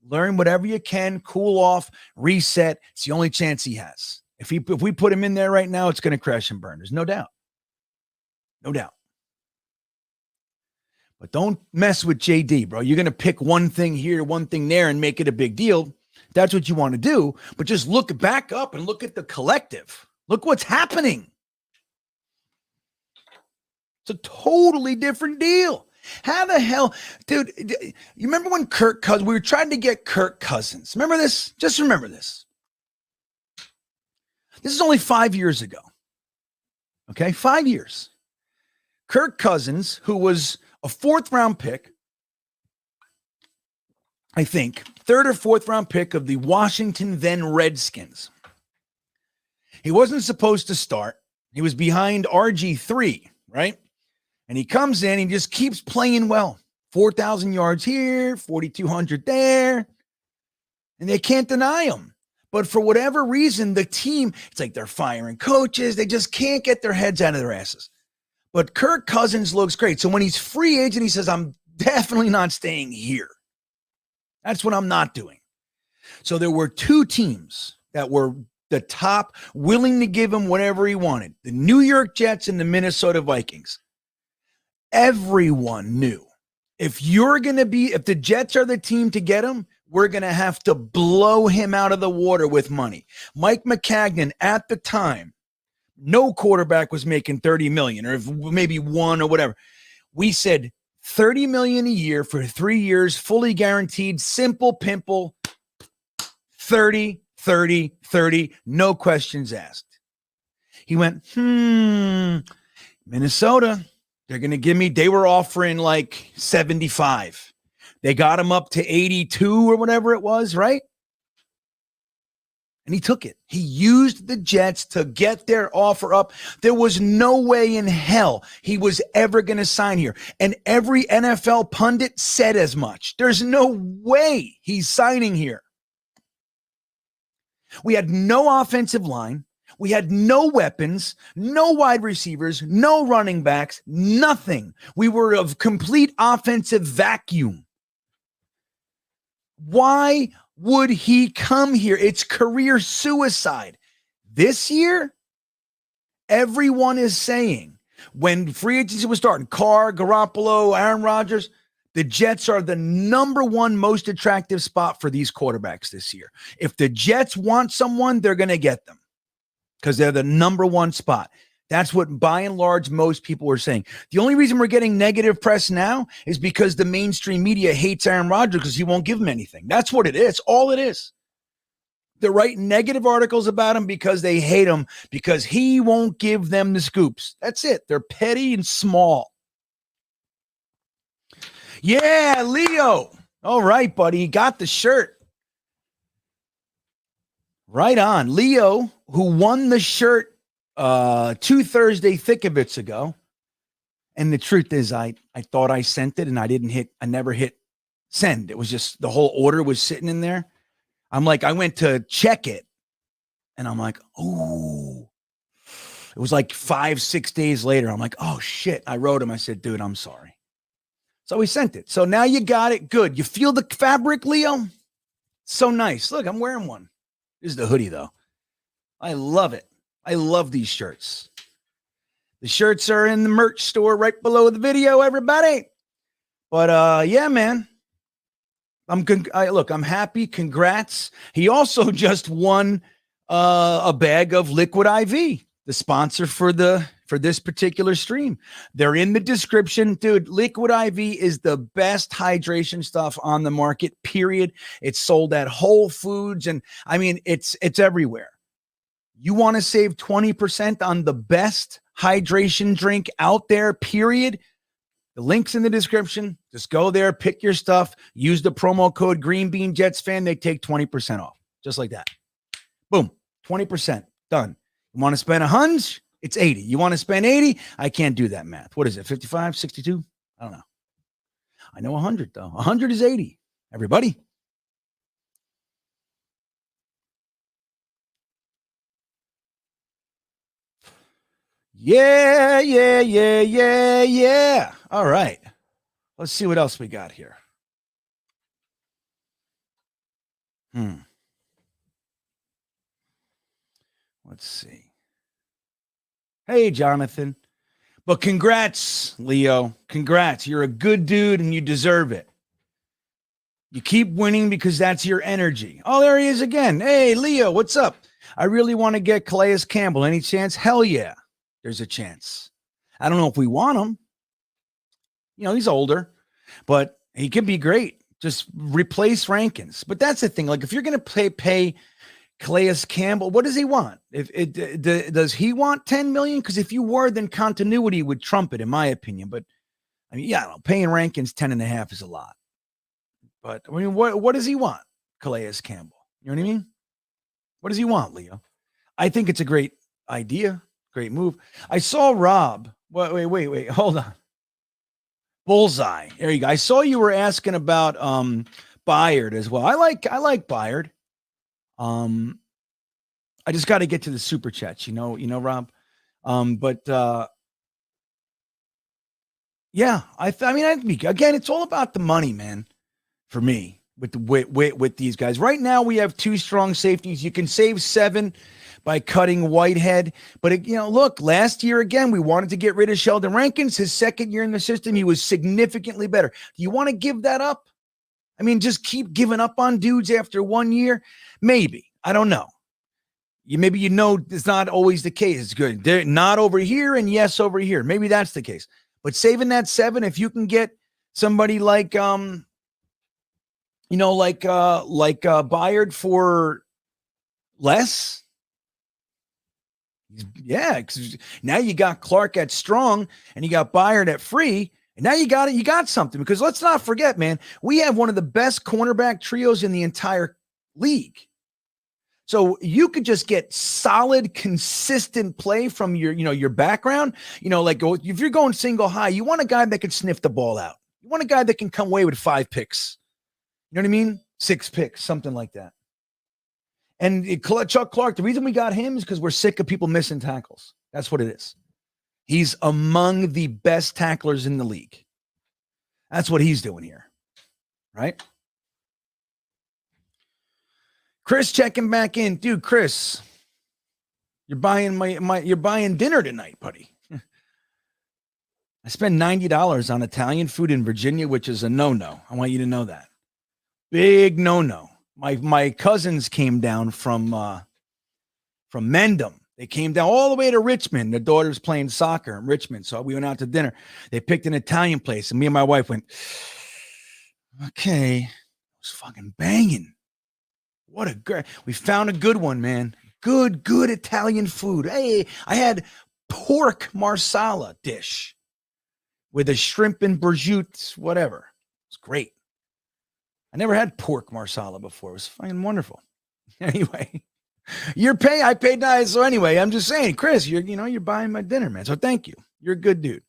Learn whatever you can, cool off, reset. It's the only chance he has. If we put him in there right now, it's going to crash and burn. There's no doubt. No doubt. But don't mess with JD, bro. You're going to pick one thing here, one thing there, and make it a big deal. That's what you want to do. But just look back up and look at the collective. Look what's happening. It's a totally different deal. How the hell, dude, you remember when we were trying to get Kirk Cousins? Remember this? Just remember this. This is only 5 years ago. Okay, 5 years. Kirk Cousins, who was a 4th round pick, I think, 3rd or 4th round pick of the Washington then Redskins. He wasn't supposed to start. He was behind RG3, right? And he comes in, he just keeps playing well. 4,000 yards here, 4,200 there. And they can't deny him. But for whatever reason, the team, it's like they're firing coaches. They just can't get their heads out of their asses. But Kirk Cousins looks great. So when he's free agent, he says, I'm definitely not staying here. That's what I'm not doing. So there were two teams that were the top, willing to give him whatever he wanted. The New York Jets and the Minnesota Vikings. Everyone knew if the Jets are the team to get him, we're going to have to blow him out of the water with money. Mike McCagnon at the time, no quarterback was making $30 million or maybe one or whatever. We said $30 million a year for 3 years, fully guaranteed, simple pimple, 30, 30, 30, no questions asked. He went, Minnesota, they're going to give me, they were offering like 75. They got him up to 82 or whatever it was, right? And he took it. He used the Jets to get their offer up. There was no way in hell he was ever going to sign here. And every NFL pundit said as much. There's no way he's signing here. We had no offensive line. We had no weapons, no wide receivers, no running backs, nothing. We were a complete offensive vacuum. Why would he come here? It's career suicide. This year, everyone is saying when free agency was starting, Carr, Garoppolo, Aaron Rodgers, the Jets are the number one most attractive spot for these quarterbacks this year. If the Jets want someone, they're going to get them because they're the number one spot. That's what, by and large, most people are saying. The only reason we're getting negative press now is because the mainstream media hates Aaron Rodgers because he won't give them anything. That's what it is. All it is. They're writing negative articles about him because they hate him because he won't give them the scoops. That's it. They're petty and small. Yeah, Leo. All right, buddy. You got the shirt. Right on. Leo, who won the shirt 2 Thursday thickabits ago. And the truth is, I thought I sent it and I never hit send. It was just the whole order was sitting in there. I'm like, I went to check it and I'm like, oh, it was like 5-6 days later. I'm like, oh shit. I wrote him. I said, dude, I'm sorry. So we sent it. So now you got it. Good. You feel the fabric, Leo? So nice. Look, I'm wearing one. This is the hoodie though. I love it. I love these shirts. The shirts are in the merch store right below the video, everybody. But yeah, man. I'm happy. Congrats. He also just won a bag of Liquid IV, the sponsor for this particular stream. They're in the description. Dude, Liquid IV is the best hydration stuff on the market, period. It's sold at Whole Foods. And I mean, it's everywhere. You want to save 20% on the best hydration drink out there, period. The link's in the description. Just go there, pick your stuff, use the promo code GreenBean Jetsfan. They take 20% off, just like that. Boom, 20%, done. You want to spend $100? It's 80. You want to spend 80? I can't do that math. What is it, 55, 62? I don't know. I know 100, though. 100 is 80, everybody. Yeah. All right. Let's see what else we got here. Let's see. Hey, Jonathan. But congrats, Leo. Congrats. You're a good dude and you deserve it. You keep winning because that's your energy. Oh, there he is again. Hey, Leo, what's up? I really want to get Calais Campbell. Any chance? Hell yeah. There's a chance. I don't know if we want him. You know, he's older, but he could be great. Just replace Rankins. But that's the thing. Like, if you're going to pay Calais Campbell, what does he want? Does he want $10 million? Because if you were, then continuity would trump it, in my opinion. But I mean, yeah, I don't know, paying Rankins 10.5 is a lot. But I mean, what does he want? Calais Campbell. You know what I mean? What does he want, Leo? I think it's a great idea. Great move. I saw Rob. Wait. Hold on. Bullseye. There you go. I saw you were asking about Byard as well. I like Byard. I just got to get to the super chats, you know, Rob. But Yeah, I mean, again, it's all about the money, man. For me, with these guys, right now we have two strong safeties. You can save 7 by cutting Whitehead, but look, last year again we wanted to get rid of Sheldon Rankins. His second year in the system, he was significantly better. Do you want to give that up? I mean, just keep giving up on dudes after 1 year? Maybe. I don't know. Maybe it's not always the case. It's good. They're not over here and yes over here. Maybe that's the case. But saving that 7, if you can get somebody like Bayard for less. Yeah, 'cause now you got Clark at strong and you got Bayard at free. And now you got something, because let's not forget, man, we have one of the best cornerback trios in the entire league. So you could just get solid, consistent play from your background. Like if you're going single high, you want a guy that can sniff the ball out. You want a guy that can come away with 5 picks. You know what I mean? 6 picks, something like that. And Chuck Clark, the reason we got him is because we're sick of people missing tackles. That's what it is. He's among the best tacklers in the league. That's what he's doing here, right? Chris checking back in. Dude, Chris, you're buying you're buying dinner tonight, buddy. I spent $90 on Italian food in Virginia, which is a no-no. I want you to know that. Big no-no. My cousins came down from Mendham. They came down all the way to Richmond. Their daughter's playing soccer in Richmond, so we went out to dinner. They picked an Italian place, and me and my wife went, okay, it was fucking banging. What a great, we found a good one, man. Good Italian food. Hey, I had pork marsala dish with a shrimp and prosciutto, whatever. It's great. I never had pork marsala before. It was fucking wonderful. Anyway, I paid nice. So anyway, I'm just saying, Chris, you're buying my dinner, man. So thank you. You're a good dude.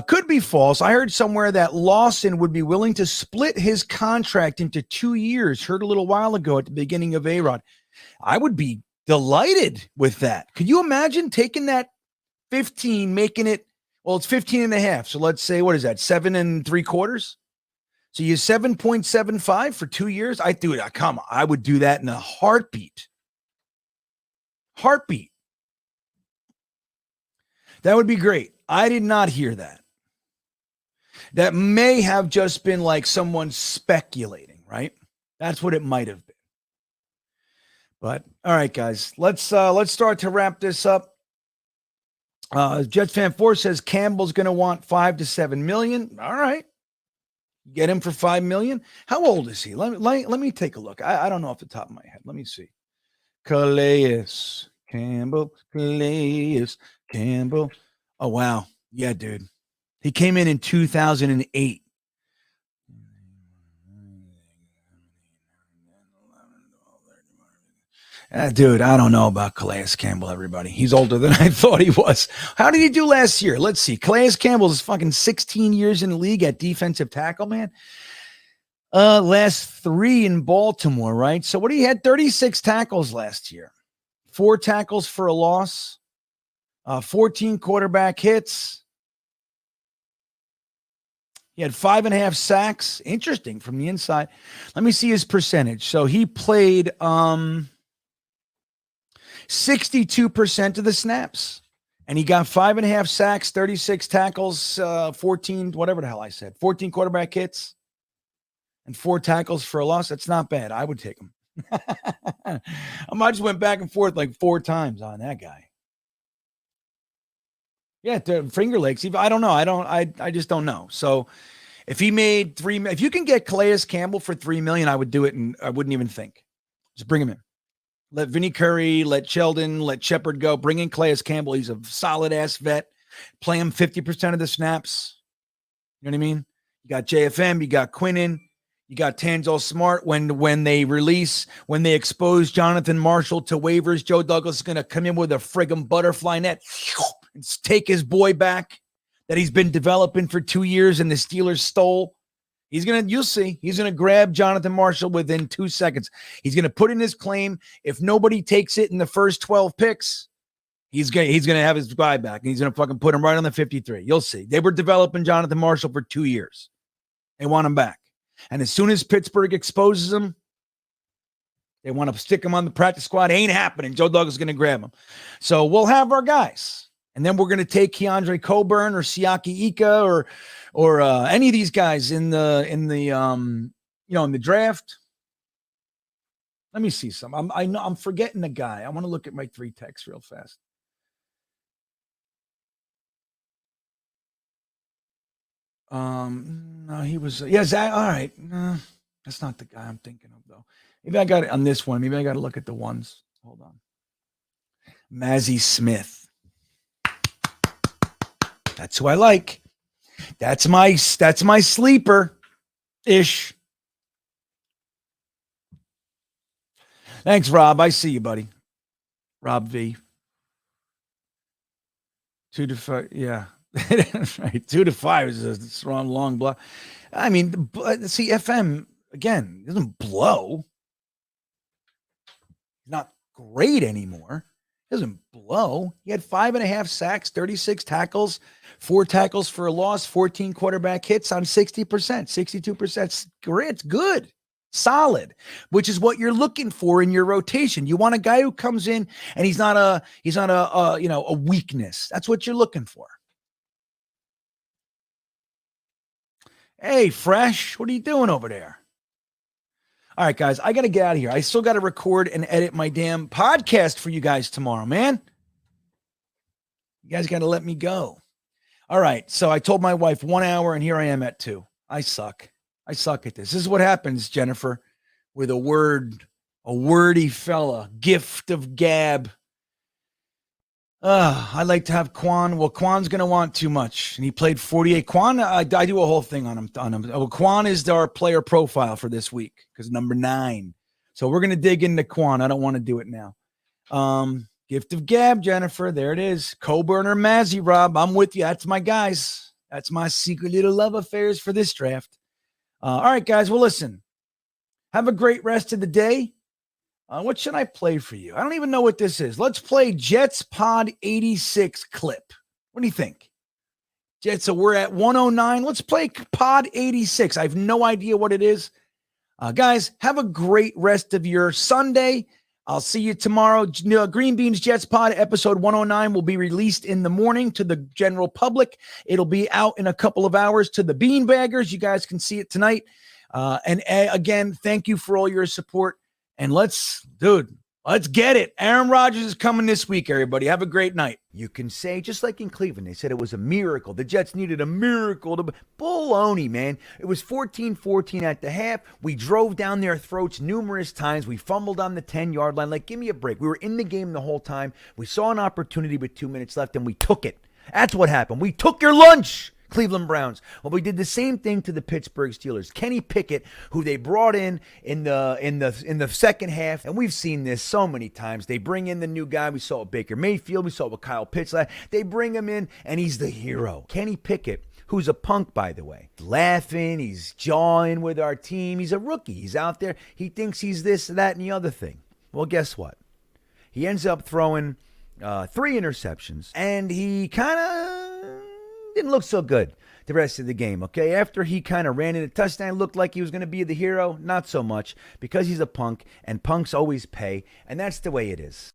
Could be false. I heard somewhere that Lawson would be willing to split his contract into 2 years. Heard a little while ago at the beginning of A-Rod. I would be delighted with that. Could you imagine taking that 15, making it, well, it's 15 and a half. So let's say, what is that? 7 3/4. So you 7.75 for 2 years. Come on. I would do that in a heartbeat. That would be great. I did not hear that. That may have just been like someone speculating, right? That's what it might have been. But all right, guys, let's start to wrap this up. Jetsfan 4 says Campbell's going to want $5 to $7 million. All right, get him for $5 million. How old is he? Let me take a look. I don't know off the top of my head. Let me see. Calais Campbell. Oh, wow. Yeah, dude. He came in 2008. Dude, I don't know about Calais Campbell, everybody. He's older than I thought he was. How did he do last year? Let's see. Calais Campbell is fucking 16 years in the league at defensive tackle, man. Last 3 in Baltimore, right? So what he had 36 tackles last year. 4 tackles for a loss. 14 quarterback hits. He had 5.5 sacks. Interesting from the inside. Let me see his percentage. So he played 62% of the snaps. And he got 5.5 sacks, 36 tackles, 14, whatever the hell I said. 14 quarterback hits and 4 tackles for a loss. That's not bad. I would take him. I just went back and forth like 4 times on that guy. Yeah, the Finger Lakes. I don't know. I just don't know. So if he made if you can get Calais Campbell for $3 million, I would do it, and I wouldn't even think. Just bring him in. Let Vinny Curry, let Sheldon, let Shepard go. Bring in Calais Campbell. He's a solid ass vet. Play him 50% of the snaps. You know what I mean? You got JFM, you got Quinnen, you got Tanzel Smart. When they expose Jonathan Marshall to waivers, Joe Douglas is gonna come in with a friggin' butterfly net and take his boy back that he's been developing for 2 years and the Steelers stole. You'll see. He's going to grab Jonathan Marshall within 2 seconds. He's going to put in his claim. If nobody takes it in the first 12 picks, He's gonna have his guy back, and he's gonna fucking put him right on the 53. You'll see. They were developing Jonathan Marshall for 2 years. They want him back, and as soon as Pittsburgh exposes him, they want to stick him on the practice squad. Ain't happening. Joe Douglas is gonna grab him. So we'll have our guys, and then we're gonna take Keandre Coburn or Siaki Ika or any of these guys in the draft. Let me see some. I'm forgetting the guy. I want to look at my 3 texts real fast. No, he was, Zach. All right. No, that's not the guy I'm thinking of, though. Maybe I got it on this one. Maybe I got to look at the ones. Hold on. Mazzie Smith. That's who I like. That's my sleeper ish. Thanks, Rob. I see you, buddy. Rob V. 2 to 5. Yeah. Right. 2 to 5 is a strong long blow. I mean, see, FM again doesn't blow. Not great anymore. Doesn't blow. He had 5.5 sacks, 36 tackles, 4 tackles for a loss, 14 quarterback hits on 60%, 62%. It's good. Solid, which is what you're looking for in your rotation. You want a guy who comes in and he's not a weakness. That's what you're looking for. Hey, Fresh, what are you doing over there? All right, guys, I got to get out of here. I still got to record and edit my damn podcast for you guys tomorrow, man. You guys got to let me go. All right, so I told my wife 1 hour, and here I am at 2. I suck. I suck at this. This is what happens, Jennifer, with a wordy fella, gift of gab. I'd like to have Quan. Well, Quan's going to want too much. And he played 48. Quan, I do a whole thing on him. Well, Quan is our player profile for this week because number 9. So we're going to dig into Quan. I don't want to do it now. Gift of gab, Jennifer. There it is. Coburn or Mazzie, Rob. I'm with you. That's my guys. That's my secret little love affairs for this draft. All right, guys. Well, listen. Have a great rest of the day. What should I play for you? I don't even know what this is. Let's play Jets Pod 86 clip. What do you think? Jets, so we're at 109. Let's play Pod 86. I have no idea what it is. Guys, have a great rest of your Sunday. I'll see you tomorrow. GreenBean's Jets Pod episode 109 will be released in the morning to the general public. It'll be out in a couple of hours to the beanbaggers. You guys can see it tonight. And again, thank you for all your support. And let's get it. Aaron Rodgers is coming this week, everybody. Have a great night. You can say, just like in Cleveland, they said it was a miracle. The Jets needed a miracle. Baloney, man. It was 14-14 at the half. We drove down their throats numerous times. We fumbled on the 10-yard line. Like, give me a break. We were in the game the whole time. We saw an opportunity with 2 minutes left, and we took it. That's what happened. We took your lunch. Cleveland Browns. Well, we did the same thing to the Pittsburgh Steelers. Kenny Pickett, who they brought in the second half, and we've seen this so many times. They bring in the new guy. We saw it with Baker Mayfield. We saw it with Kyle Pitts. They bring him in, and he's the hero. Kenny Pickett, who's a punk, by the way. Laughing, he's jawing with our team. He's a rookie. He's out there. He thinks he's this, that, and the other thing. Well, guess what? He ends up throwing 3 interceptions, and he kind of didn't look so good the rest of the game, okay? After he kind of ran in a touchdown, looked like he was going to be the hero. Not so much, because he's a punk, and punks always pay, and that's the way it is.